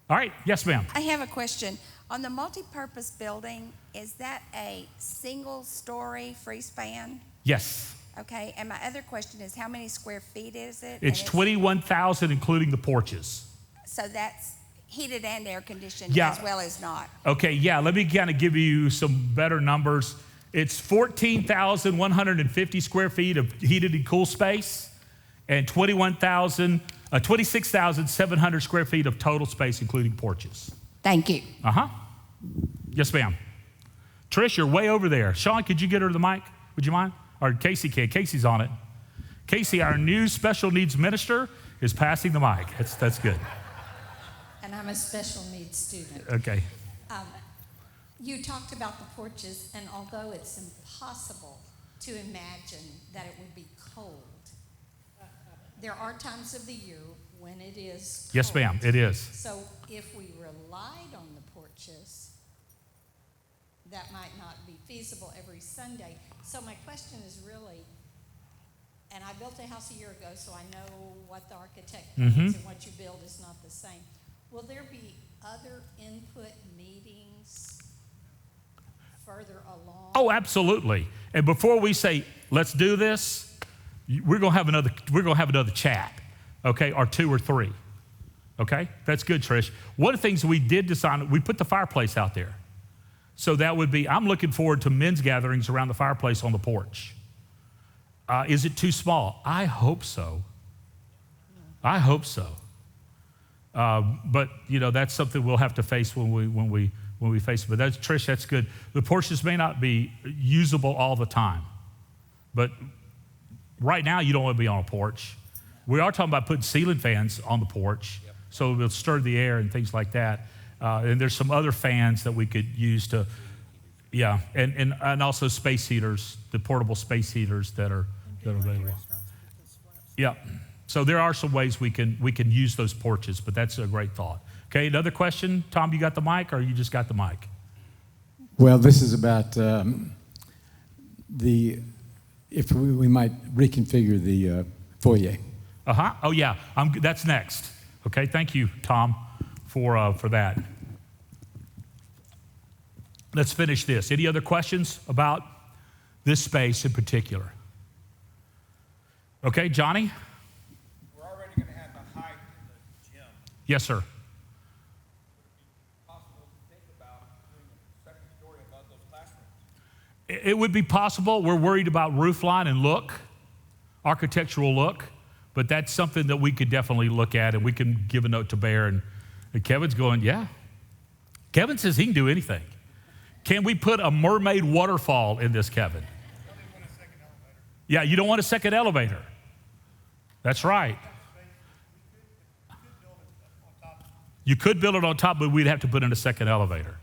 All right. Yes, ma'am. I have a question. On the multipurpose building, is that a single-story free span? Yes. Okay, and my other question is, how many square feet is it? It's 21,000, including the porches. So that's heated and air conditioned Yeah. as well as not? Okay, yeah, let me kind of give you some better numbers. It's 14,150 square feet of heated and cool space and 26,700 square feet of total space, including porches. Thank you. Uh-huh. Yes, ma'am. Trish, you're way over there. Sean, could you get her the mic? Would you mind? Or Casey can. Casey's on it. Casey, our new special needs minister, is passing the mic. That's good. And I'm a special needs student. Okay. You talked about the porches, and although it's impossible to imagine that it would be cold, there are times of the year when it is cold. Yes, ma'am, it is. So if we relied on the porches, that might not be feasible every Sunday. So my question is really, and I built a house a year ago, so I know what the architect needs and what you build is not the same. Will there be other input meetings further along? Oh, absolutely. And before we say, let's do this, we're gonna have another chat, okay, or 2 or 3. Okay? That's good, Trish. One of the things we did decide, we put the fireplace out there. So that would be, I'm looking forward to men's gatherings around the fireplace on the porch. Is it too small? I hope so. I hope so. But you know, that's something we'll have to face when we face it. But that's, Trish, that's good. The porches may not be usable all the time, but right now you don't want to be on a porch. We are talking about putting ceiling fans on the porch, so it'll stir the air and things like that. And there's some other fans that we could use to, yeah, and also space heaters, the portable space heaters that are available. Yeah. So there are some ways we can use those porches, but that's a great thought. Okay, another question. Tom, you got the mic, or you just got the mic? Well, this is about if we might reconfigure the foyer. Uh-huh. Oh, yeah. That's next. Okay, thank you, Tom, for that. Let's finish this. Any other questions about this space in particular? Okay, Johnny? Yes, sir. It would be possible. We're worried about roof line and look, architectural look, but that's something that we could definitely look at, and we can give a note to Bear. And Kevin's going, yeah. Kevin says he can do anything. Can we put a mermaid waterfall in this, Kevin? Yeah, you don't want a second elevator. That's right. You could build it on top, but we'd have to put in a second elevator.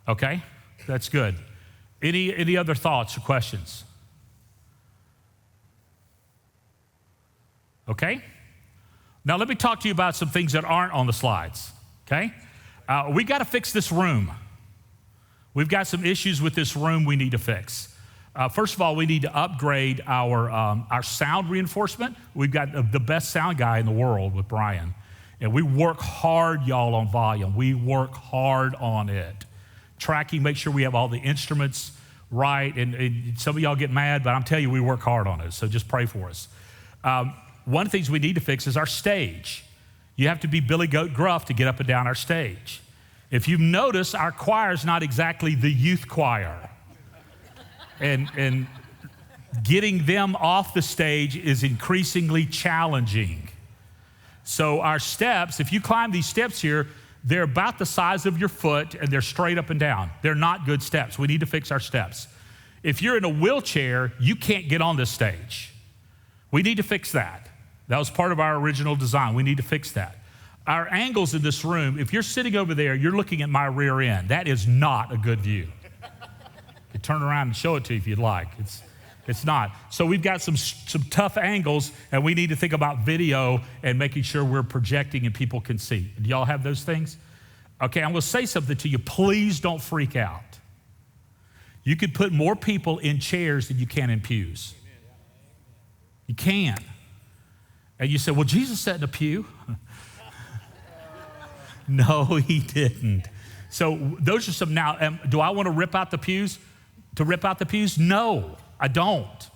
Okay? That's good. Any other thoughts or questions? Okay? Now let me talk to you about some things that aren't on the slides. Okay? We got to fix this room. We've got some issues with this room we need to fix. First of all, we need to upgrade our sound reinforcement. We've got the best sound guy in the world with Brian. And we work hard, y'all, on volume. We work hard on it. Tracking, make sure we have all the instruments right. And some of y'all get mad, but I'm telling you, we work hard on it. So just pray for us. One of the things we need to fix is our stage. You have to be Billy Goat Gruff to get up and down our stage. If you've noticed, our choir is not exactly the youth choir. And getting them off the stage is increasingly challenging. So our steps, if you climb these steps here, they're about the size of your foot and they're straight up and down. They're not good steps. We need to fix our steps. If you're in a wheelchair, you can't get on this stage. We need to fix that. That was part of our original design. We need to fix that. Our angles in this room, if you're sitting over there, you're looking at my rear end. That is not a good view. You turn around and show it to you if you'd like. It's not. So we've got some tough angles, and we need to think about video and making sure we're projecting and people can see. Do y'all have those things? Okay, I'm going to say something to you. Please don't freak out. You could put more people in chairs than you can in pews. You can. And you say, well, Jesus sat in a pew. No, he didn't. So those are some. Now, do I want to rip out the pews? To rip out the pews? No, I don't.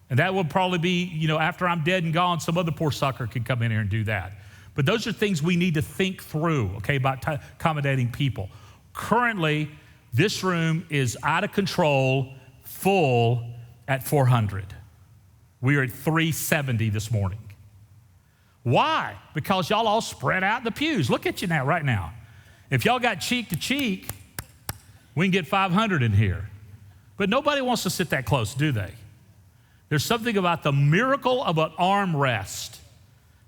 And that would probably be, after I'm dead and gone, some other poor sucker could come in here and do that. But those are things we need to think through, okay, about accommodating people. Currently, this room is out of control, full at 400. We are at 370 this morning. Why? Because y'all all spread out in the pews. Look at you now, right now. If y'all got cheek to cheek, we can get 500 in here. But nobody wants to sit that close, do they? There's something about the miracle of an armrest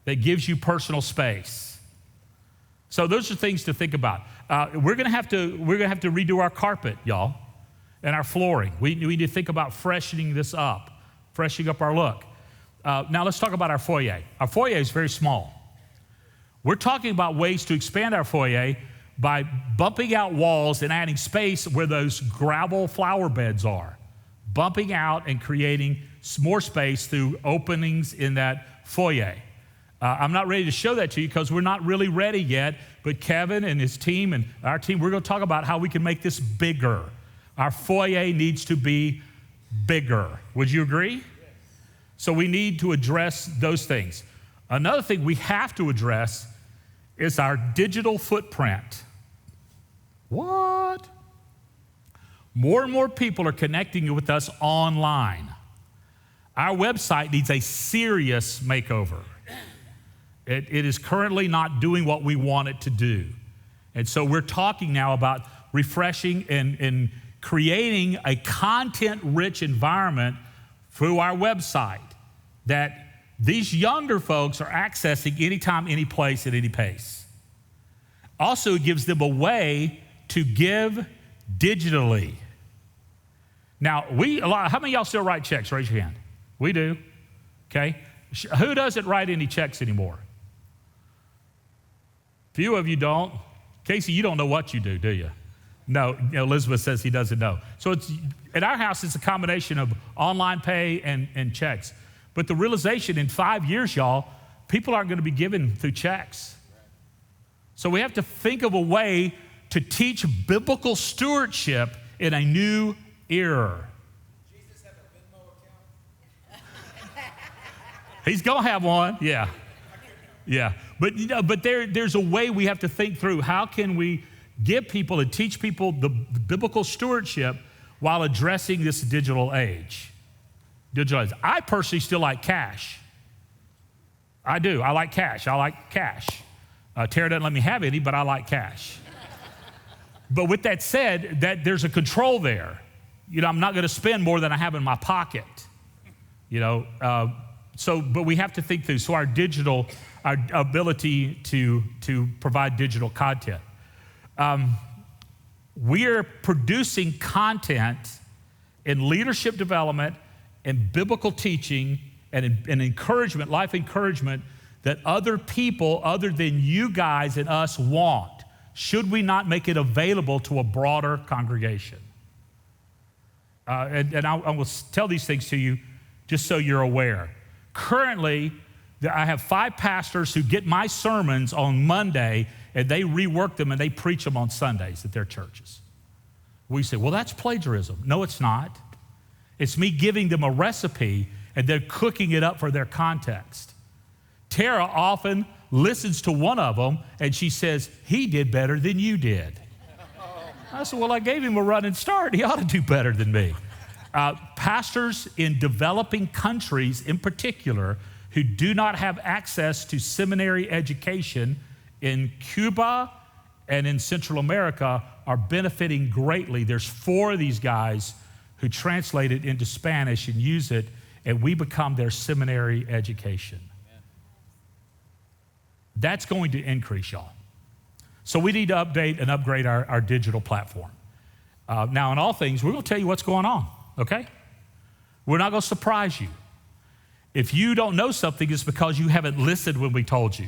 that gives you personal space. So those are things to think about. We're gonna have to redo our carpet, y'all, and our flooring. We need to think about freshening this up, freshening up our look. Now let's talk about our foyer. Our foyer is very small. We're talking about ways to expand our foyer by bumping out walls and adding space where those gravel flower beds are. Bumping out and creating more space through openings in that foyer. I'm not ready to show that to you because we're not really ready yet, but Kevin and his team and our team, we're going to talk about how we can make this bigger. Our foyer needs to be bigger. Would you agree? So we need to address those things. Another thing we have to address is our digital footprint. What? More and more people are connecting with us online. Our website needs a serious makeover. It is currently not doing what we want it to do. And so we're talking now about refreshing and creating a content-rich environment through our website that these younger folks are accessing anytime, any place, at any pace. Also, it gives them a way to give digitally. Now, how many of y'all still write checks? Raise your hand. We do. Okay. Who doesn't write any checks anymore? Few of you don't. Casey, you don't know what you do you? No, Elizabeth says he doesn't know. So at our house, it's a combination of online pay and checks. But the realization in 5 years, y'all, people aren't going to be given through checks. So we have to think of a way to teach biblical stewardship in a new era. Jesus have a Venmo account? He's going to have one, yeah. Yeah. But, but there's a way we have to think through. How can we give people and teach people the biblical stewardship while addressing this digital age? I personally still like cash. I do. I like cash. I like cash. Tara doesn't let me have any, but I like cash. But with that said, there's a control there. I'm not going to spend more than I have in my pocket. But we have to think through. So our ability to provide digital content. We're producing content in leadership development and biblical teaching and encouragement, life encouragement, that other people other than you guys and us want. Should we not make it available to a broader congregation? And I will tell these things to you just so you're aware. Currently, I have 5 pastors who get my sermons on Monday and they rework them and they preach them on Sundays at their churches. We say, well, that's plagiarism. No, it's not. It's me giving them a recipe and they're cooking it up for their context. Tara often listens to one of them and she says, he did better than you did. I said, well, I gave him a running start. He ought to do better than me. Pastors in developing countries in particular who do not have access to seminary education in Cuba and in Central America are benefiting greatly. There's 4 of these guys who translate it into Spanish and use it, and we become their seminary education. That's going to increase, y'all. So we need to update and upgrade our digital platform. Now, in all things, we're going to tell you what's going on, okay? We're not going to surprise you. If you don't know something, it's because you haven't listened when we told you,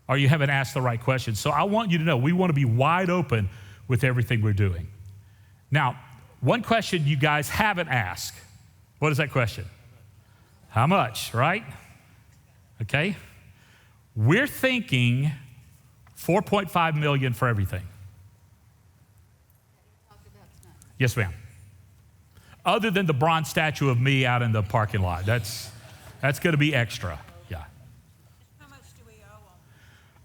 or you haven't asked the right questions. So I want you to know we want to be wide open with everything we're doing. Now, one question you guys haven't asked. What is that question? How much, right? Okay. We're thinking $4.5 million for everything. Yes, ma'am. Other than the bronze statue of me out in the parking lot. That's going to be extra. Yeah. How much do we owe them?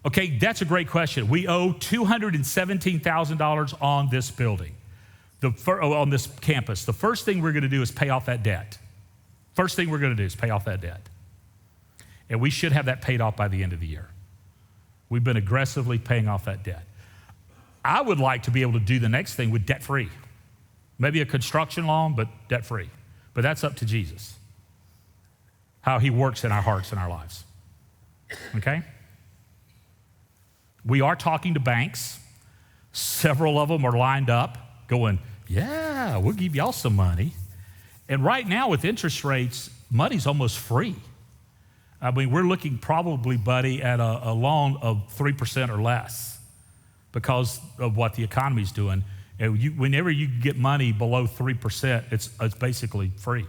Okay, that's a great question. We owe $217,000 on this building, on this campus. The first thing we're going to do is pay off that debt. First thing we're going to do is pay off that debt. And we should have that paid off by the end of the year. We've been aggressively paying off that debt. I would like to be able to do the next thing with debt-free. Maybe a construction loan, but debt-free. But that's up to Jesus, how he works in our hearts and our lives. Okay? We are talking to banks. Several of them are lined up going, yeah, we'll give y'all some money. And right now with interest rates, money's almost free. I mean, we're looking probably, buddy, at a loan of 3% or less because of what the economy's doing. And whenever you get money below 3%, it's basically free.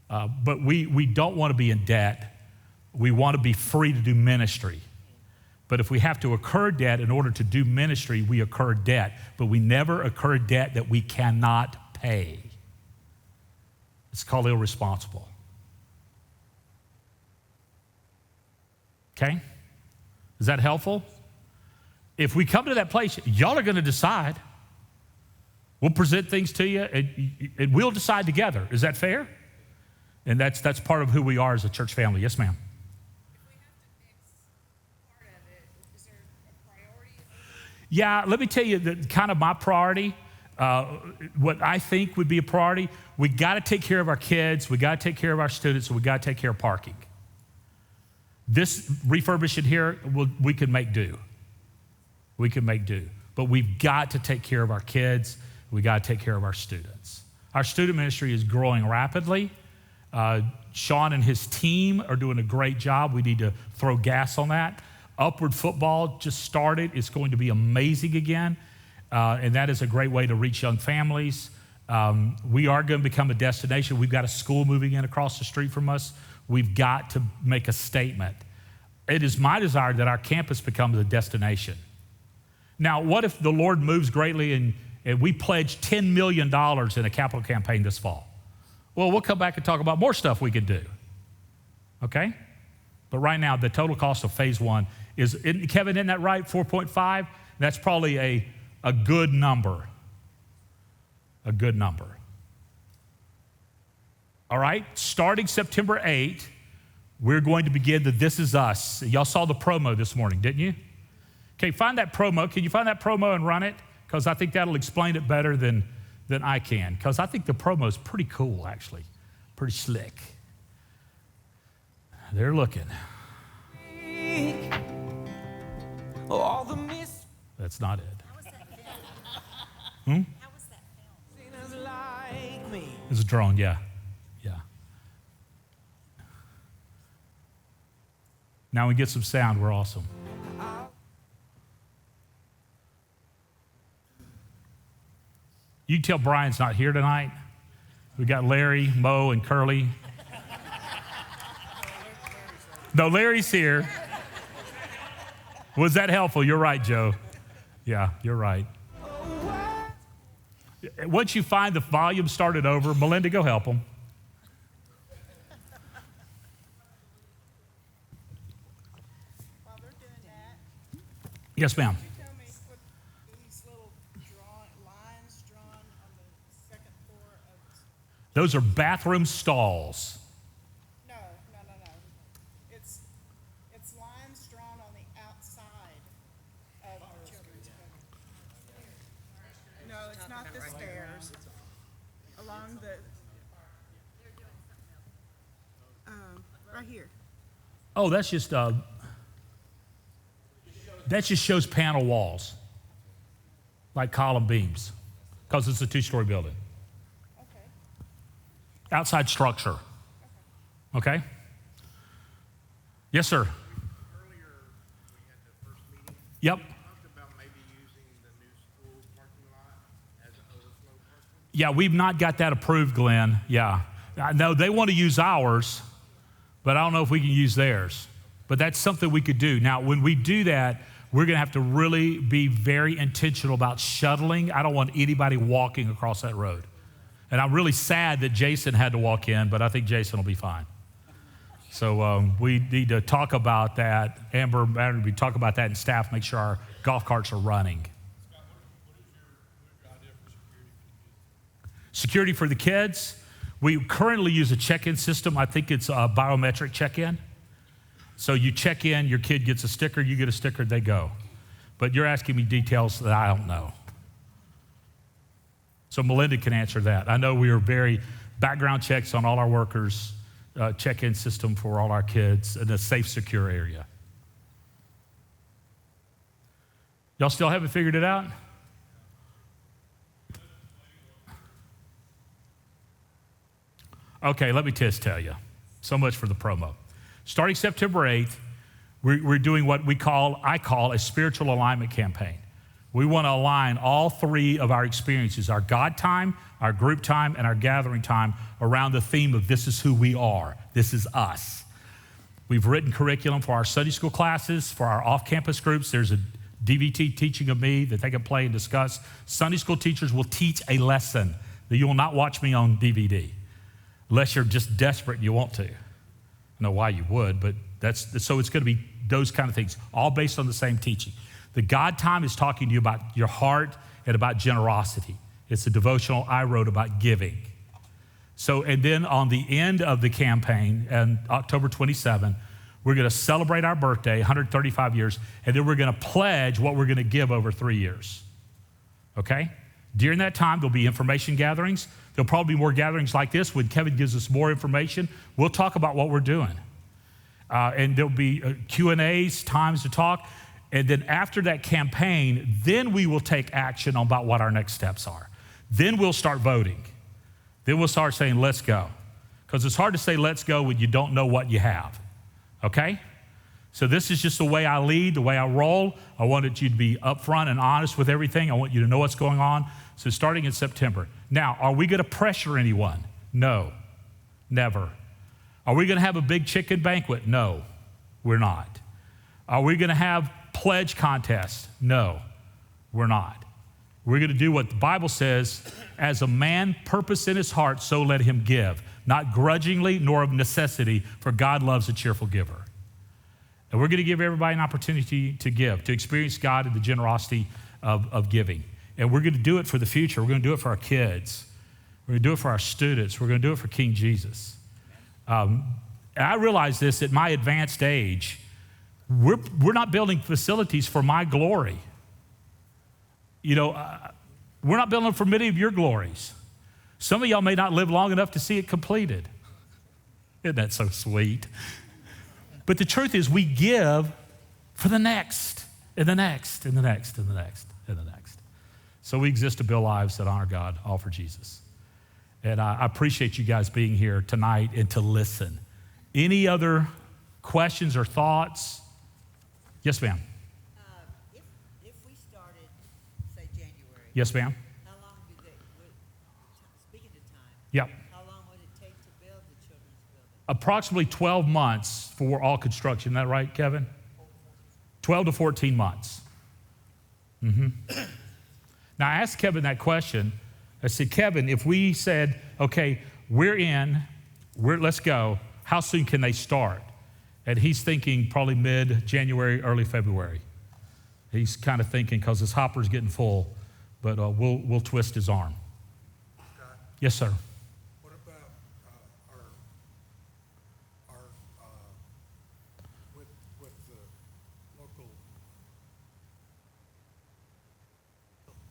But we don't want to be in debt. We want to be free to do ministry. But if we have to incur debt in order to do ministry, we incur debt. But we never incur debt that we cannot pay. It's called irresponsible. Okay? Is that helpful? If we come to that place, y'all are going to decide. We'll present things to you, and we'll decide together. Is that fair? And that's part of who we are as a church family. Yes, ma'am. Yeah, let me tell you that kind of my priority, what I think would be a priority, we got to take care of our kids, we got to take care of our students, and we got to take care of parking. This refurbishing here, we can make do. We can make do. But we've got to take care of our kids. We got to take care of our students. Our student ministry is growing rapidly. Sean and his team are doing a great job. We need to throw gas on that. Upward Football just started. It's going to be amazing again. And that is a great way to reach young families. We are going to become a destination. We've got a school moving in across the street from us. We've got to make a statement. It is my desire that our campus becomes a destination. Now, what if the Lord moves greatly and we pledge $10 million in a capital campaign this fall? Well, we'll come back and talk about more stuff we can do. Okay? But right now, the total cost of phase one is, Kevin, isn't that right? 4.5? That's probably a good number. A good number. All right, starting September 8th, we're going to begin the This Is Us. Y'all saw the promo this morning, didn't you? Okay, find that promo. Can you find that promo and run it? Because I think that'll explain it better than I can. Because I think the promo is pretty cool, actually. Pretty slick. They're looking. That's not it. How was that film? Hmm? How was that film? It's a drone, yeah. Yeah. Now we get some sound, we're awesome. You can tell Brian's not here tonight. We got Larry, Mo, and Curly. No, Larry's here. Was that helpful? You're right, Joe. Yeah, you're right. Once you find the volume started over, Melinda, go help them. While they're doing that, Yes, ma'am. could you tell me what these little lines drawn on the second floor of? Those are bathroom stalls. No. It's lines drawn on the outside of the children's building. No, it's not the stairs. Along the. Right here. Oh, that just shows panel walls, like column beams, because it's a two-story building. Okay. Outside structure. Okay? Yes, sir. Earlier, we had the first meeting. Yep. Talked about maybe using the new school parking lot as an overflow parking. Yeah, we've not got that approved, Glenn. Yeah. I know they want to use ours, but I don't know if we can use theirs. But that's something we could do. Now, when we do that, we're going to have to really be very intentional about shuttling. I don't want anybody walking across that road. And I'm really sad that Jason had to walk in, but I think Jason will be fine. So we need to talk about that. Amber, we talk about that, and staff make sure our golf carts are running. Security for the kids. We currently use a check-in system. I think it's a biometric check-in. So you check in, your kid gets a sticker, you get a sticker, they go. But you're asking me details that I don't know. So Melinda can answer that. I know we are very background checks on all our workers, check-in system for all our kids, in a safe, secure area. Y'all still haven't figured it out? Okay, let me just tell you. So much for the promo. Starting September 8th, we're doing what I call a spiritual alignment campaign. We want to align all three of our experiences, our God time, our group time, and our gathering time, around the theme of this is who we are. This is us. We've written curriculum for our Sunday school classes, for our off-campus groups. There's a DVT teaching of me that they can play and discuss. Sunday school teachers will teach a lesson that you will not watch me on DVD, unless you're just desperate and you want to. I don't know why you would, but so it's going to be those kind of things, all based on the same teaching. The God time is talking to you about your heart and about generosity. It's a devotional I wrote about giving. So, and then on the end of the campaign, on October 27, we're going to celebrate our birthday, 135 years, and then we're going to pledge what we're going to give over 3 years. Okay? During that time, there'll be information gatherings. There'll probably be more gatherings like this when Kevin gives us more information. We'll talk about what we're doing. And there'll be Q&As, times to talk. And then after that campaign, then we will take action on about what our next steps are. Then we'll start voting. Then we'll start saying, let's go. Because it's hard to say let's go when you don't know what you have. Okay? So this is just the way I lead, the way I roll. I wanted you to be upfront and honest with everything. I want you to know what's going on. So starting in September. Now, are we going to pressure anyone? No, never. Are we going to have a big chicken banquet? No, we're not. Are we going to have pledge contests? No, we're not. We're going to do what the Bible says, as a man purpose in his heart, so let him give. Not grudgingly nor of necessity, for God loves a cheerful giver. And we're going to give everybody an opportunity to give, to experience God and the generosity of giving. And we're going to do it for the future. We're going to do it for our kids. We're going to do it for our students. We're going to do it for King Jesus. And I realize this at my advanced age. We're not building facilities for my glory. You know, we're not building for many of your glories. Some of y'all may not live long enough to see it completed. Isn't that so sweet? But the truth is, we give for the next, and the next, and the next, and the next, and the next. So we exist to build lives that honor God, all for Jesus. And I appreciate you guys being here tonight and to listen. Any other questions or thoughts? Yes, ma'am. If we started, say, January. Yes, ma'am. How long speaking to time. Yep. How long would it take to build the children's building? Approximately 12 months for all construction. Is that right, Kevin? 12 to 14 months. Mm-hmm. Now, I asked Kevin that question. I said, Kevin, if we said, okay, let's go, how soon can they start? And he's thinking probably mid-January, early February. He's kind of thinking because his hopper's getting full, but we'll twist his arm. Scott, Yes, sir. what about with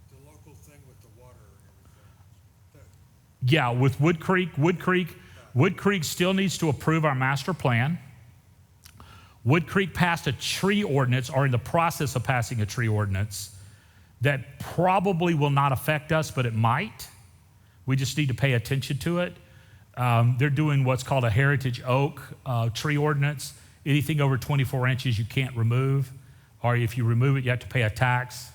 the local thing with the water and everything? Yeah, with Wood Creek still needs to approve our master plan. Wood Creek passed a tree ordinance, or in the process of passing a tree ordinance, that probably will not affect us, but it might. We just need to pay attention to it. They're doing what's called a heritage oak tree ordinance. Anything over 24 inches you can't remove, or if you remove it, you have to pay a tax.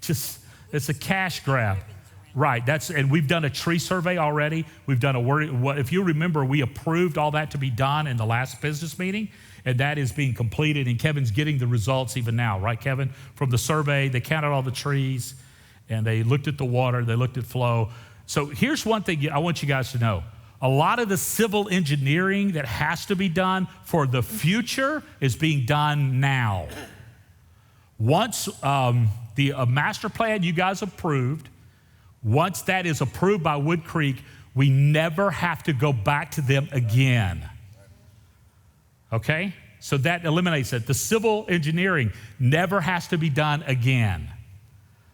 It's a cash grab. Right, and we've done a tree survey already. We've done if you remember, we approved all that to be done in the last business meeting, and that is being completed, and Kevin's getting the results even now, right, Kevin? From the survey, they counted all the trees, and they looked at the water, they looked at flow. So here's one thing I want you guys to know. A lot of the civil engineering that has to be done for the future is being done now. Once the master plan you guys approved, once that is approved by Wood Creek, we never have to go back to them again. Okay? So that eliminates it. The civil engineering never has to be done again.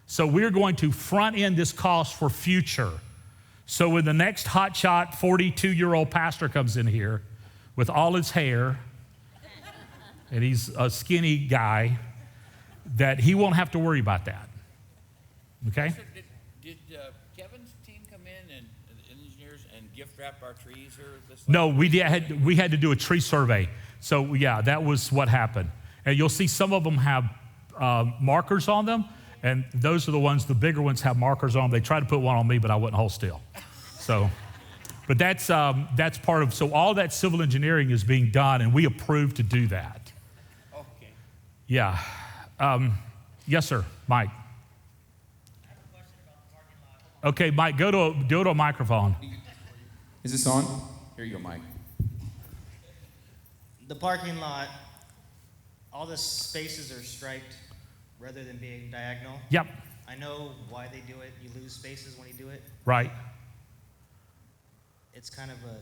So we're going to front end this cost for future. So when the next hotshot 42-year-old pastor comes in here with all his hair, and he's a skinny guy, that he won't have to worry about that. Okay? So did Kevin's team come in and engineers and gift wrap our trees or this? No, we had to do a tree survey. So yeah, that was what happened. And you'll see some of them have markers on them, and those are the ones, the bigger ones have markers on them. They tried to put one on me, but I wouldn't hold still. So, but that's part of, so all that civil engineering is being done, and we approved to do that. Okay. Yeah. Yes, sir, Mike. Okay, Mike, go to a microphone. Is this on? Here you go, Mike. The parking lot, all the spaces are striped rather than being diagonal. Yep. I know why they do it. You lose spaces when you do it. Right. It's kind of a.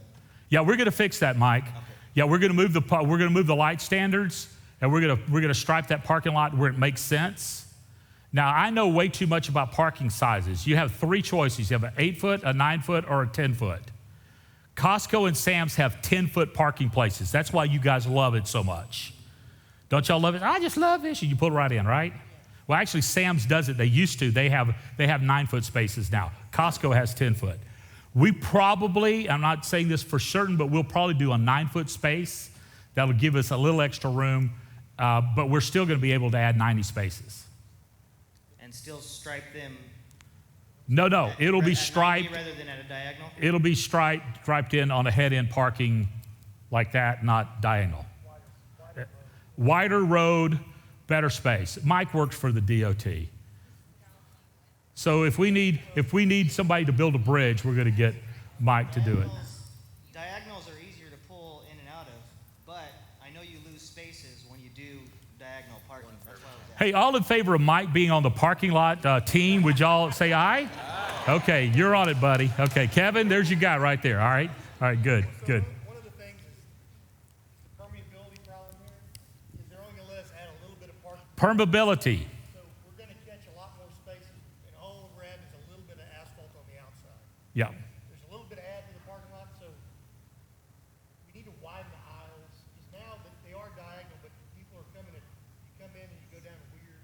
Yeah, we're going to fix that, Mike. Okay. Yeah, we're going to move the light standards, and we're going to stripe that parking lot where it makes sense. Now, I know way too much about parking sizes. You have three choices. You have an 8-foot, a 9-foot, or a 10-foot. Costco and Sam's have 10-foot parking places. That's why you guys love it so much. Don't y'all love it? I just love this. You put it right in, right? Well, actually, Sam's does it. They used to. They have 9-foot spaces now. Costco has 10-foot. We probably, I'm not saying this for certain, but we'll probably do a 9-foot space. That'll give us a little extra room, but we're still going to be able to add 90 spaces. And still stripe them. No, it'll be striped. Rather than at a diagonal? It'll be striped in on a head-end parking like that, not diagonal. Wider road, better space. Mike works for the DOT. So if we need somebody to build a bridge, we're going to get Mike to do it. Diagonals are easier to pull in and out of, but I know you lose spaces when you do diagonal parking. That's why I was asking. Hey, all in favor of Mike being on the parking lot team, would y'all say aye? Okay, you're on it, buddy. Okay, Kevin, there's your guy right there. All right, good, good. One of the things is the permeability problem here is they're only going to let us add a little bit of parking. Permeability. So we're going to catch a lot more spaces, and all we're adding is a little bit of asphalt on the outside. Yeah. There's a little bit of add to the parking lot, so we need to widen the aisles. Because now that they are diagonal, but people are coming in, you come in and you go down weird.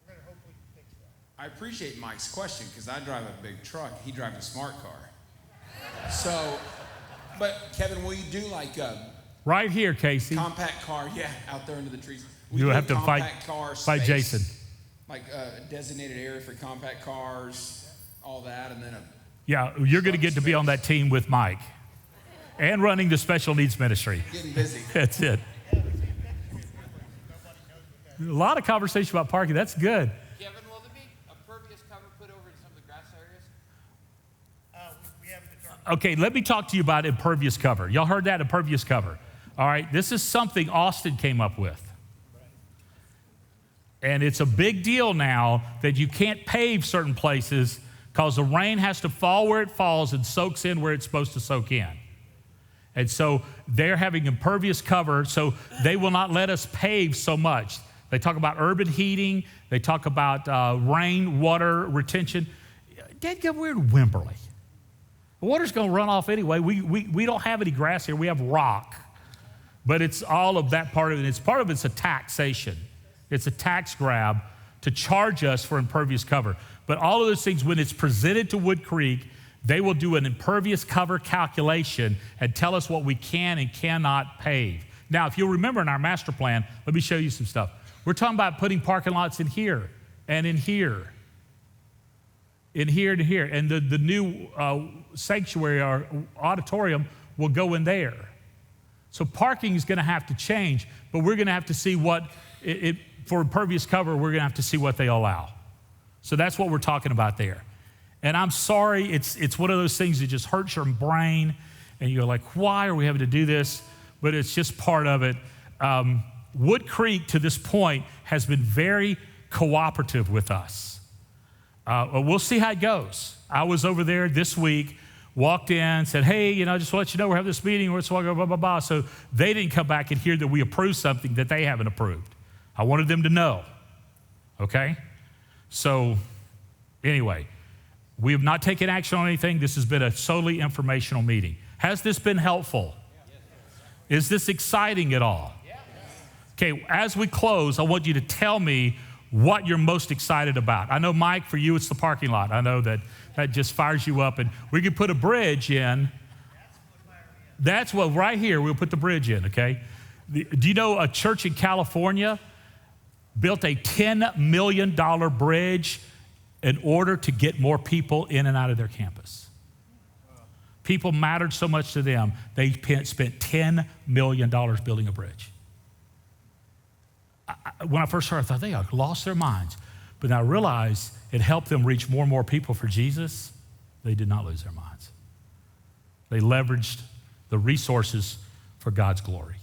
We're going to hopefully fix that. I appreciate Mike's question because I drive a big truck. He drives a smart car. So, but Kevin, will you do like a Right here, Casey. compact car? Yeah, out there into the trees. Will You do have a to fight compact car fight space, Jason. Like a designated area for compact cars, all that, and then a. Yeah, you're going to get to be on that team with Mike and running the special needs ministry. Getting busy. That's it. A lot of conversation about parking. That's good. Kevin, will there be a pervious cover put over some of the grass areas? We haven't determined. Okay, let me talk to you about impervious cover. Y'all heard that, impervious cover? All right, this is something Austin came up with. And it's a big deal now that you can't pave certain places because the rain has to fall where it falls and soaks in where it's supposed to soak in. And so they're having impervious cover, so they will not let us pave so much. They talk about urban heating. They talk about rain, water retention. Dadgum, we're in Wimberley. The water's going to run off anyway. We don't have any grass here. We have rock. But it's all of that part of it. It's part of it's a taxation. It's a tax grab to charge us for impervious cover. But all of those things, when it's presented to Wood Creek, they will do an impervious cover calculation and tell us what we can and cannot pave. Now, if you'll remember in our master plan, let me show you some stuff. We're talking about putting parking lots in here and in here. In here and here. And the new sanctuary or auditorium will go in there. So parking is going to have to change, but we're going to have to see what, for impervious cover, we're going to have to see what they allow. So that's what we're talking about there. And I'm sorry, it's one of those things that just hurts your brain, and you're like, why are we having to do this? But it's just part of it. Wood Creek, to this point, has been very cooperative with us. We'll see how it goes. I was over there this week, walked in, said, hey, just to let you know, we're having this meeting, we're blah, blah, blah, blah. So they didn't come back and hear that we approved something that they haven't approved. I wanted them to know, okay? So anyway, we have not taken action on anything. This has been a solely informational meeting. Has this been helpful? Is this exciting at all? Okay, as we close, I want you to tell me what you're most excited about. I know, Mike, for you, it's the parking lot. I know that just fires you up. And we could put a bridge in. That's what, right here, we'll put the bridge in, okay? Do you know a church in California built a $10 million bridge in order to get more people in and out of their campus? People mattered so much to them, they spent $10 million building a bridge. When I first heard it, I thought they lost their minds. But I realized it helped them reach more and more people for Jesus. They did not lose their minds. They leveraged the resources for God's glory.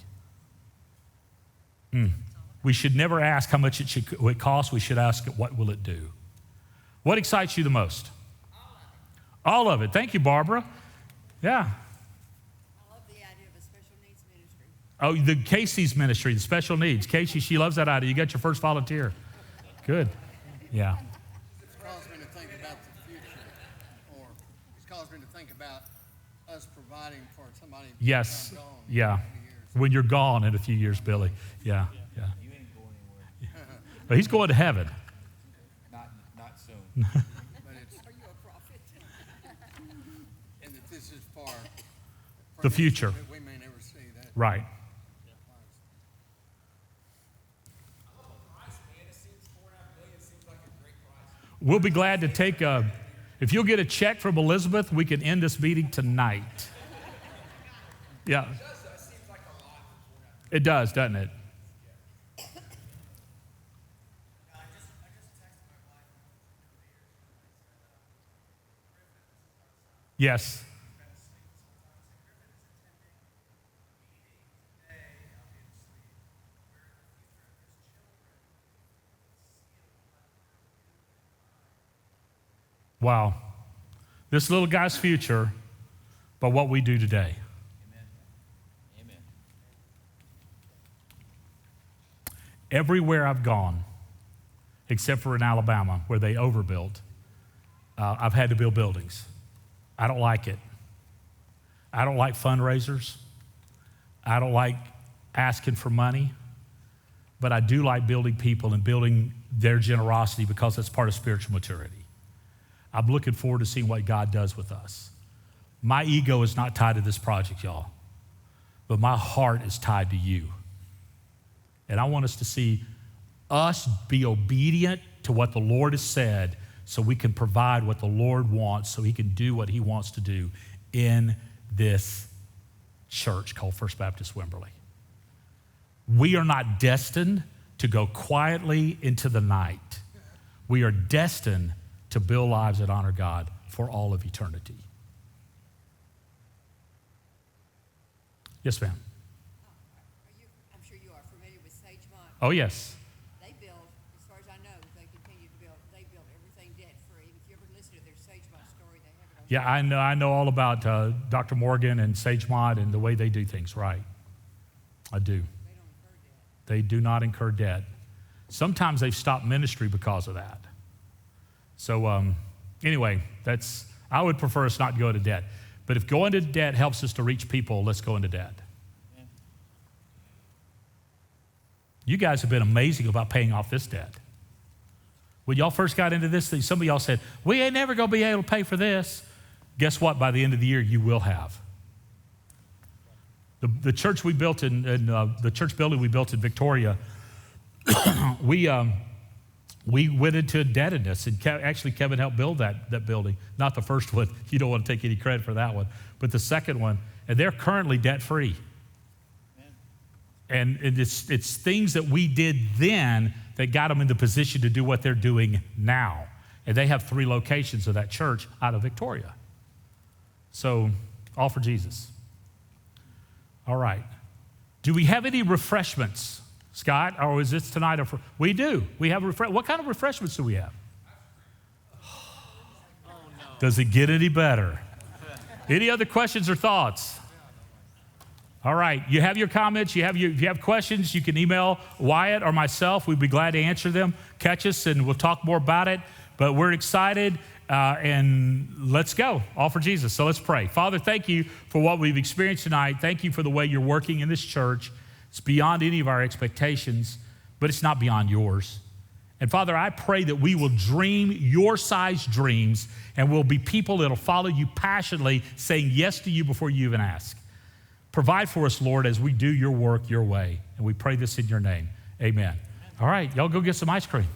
We should never ask how much it would cost. We should ask, what will it do? What excites you the most? All of it. Thank you, Barbara. Yeah. I love the idea of a special needs ministry. Oh, the Casey's ministry, the special needs. Casey, she loves that idea. You got your first volunteer. Good. Yeah. It's caused me to think about the future, or it's caused me to think about us providing for somebody. Yes. Gone Yeah. When you're gone in a few years, Billy. Yeah. Yeah. You ain't going anywhere. But he's going to heaven. Not soon. But it's, are you a prophet? And that this is far. The future. We may never see that. Right. We'll be glad to take if you'll get a check from Elizabeth, we can end this meeting tonight. Yeah. It does, doesn't it? Yes. Wow. This little guy's future, but what we do today. Amen. Everywhere I've gone, except for in Alabama, where they overbuilt, I've had to build buildings. I don't like it. I don't like fundraisers. I don't like asking for money. But I do like building people and building their generosity because that's part of spiritual maturity. I'm looking forward to seeing what God does with us. My ego is not tied to this project, y'all, but my heart is tied to you. And I want us to see us be obedient to what the Lord has said so we can provide what the Lord wants so he can do what he wants to do in this church called First Baptist Wimberley. We are not destined to go quietly into the night. We are destined to build lives that honor God for all of eternity. Yes, ma'am. I'm sure you are familiar with Sagemont. Oh, yes. They build, as far as I know, they continue to build, they build everything debt-free. If you ever listen to their Sagemont story, they have it on. Yeah, I know all about Dr. Morgan and Sagemont and the way they do things, right? I do. They do not incur debt. Sometimes they've stopped ministry because of that. So anyway, I would prefer us not to go into debt. But if going into debt helps us to reach people, let's go into debt. You guys have been amazing about paying off this debt. When y'all first got into this thing, some of y'all said, we ain't never going to be able to pay for this. Guess what? By the end of the year, you will have. The church we built in the church building we built in Victoria, we went into indebtedness, and actually Kevin helped build that building. Not the first one. You don't want to take any credit for that one. But the second one, and they're currently debt-free. And it's things that we did then that got them in the position to do what they're doing now. And they have 3 locations of that church out of Victoria. So, all for Jesus. All right. Do we have any refreshments, Scott? Or is this tonight? We do. We have what kind of refreshments do we have? Does it get any better? Any other questions or thoughts? All right. You have your comments. If you have questions, you can email Wyatt or myself. We'd be glad to answer them. Catch us, and we'll talk more about it. But we're excited. And let's go, all for Jesus. So let's pray. Father, thank you for what we've experienced tonight. Thank you for the way you're working in this church. It's beyond any of our expectations, but it's not beyond yours. And Father, I pray that we will dream your size dreams and we'll be people that'll follow you passionately, saying yes to you before you even ask. Provide for us, Lord, as we do your work your way. And we pray this in your name. Amen. All right, y'all go get some ice cream.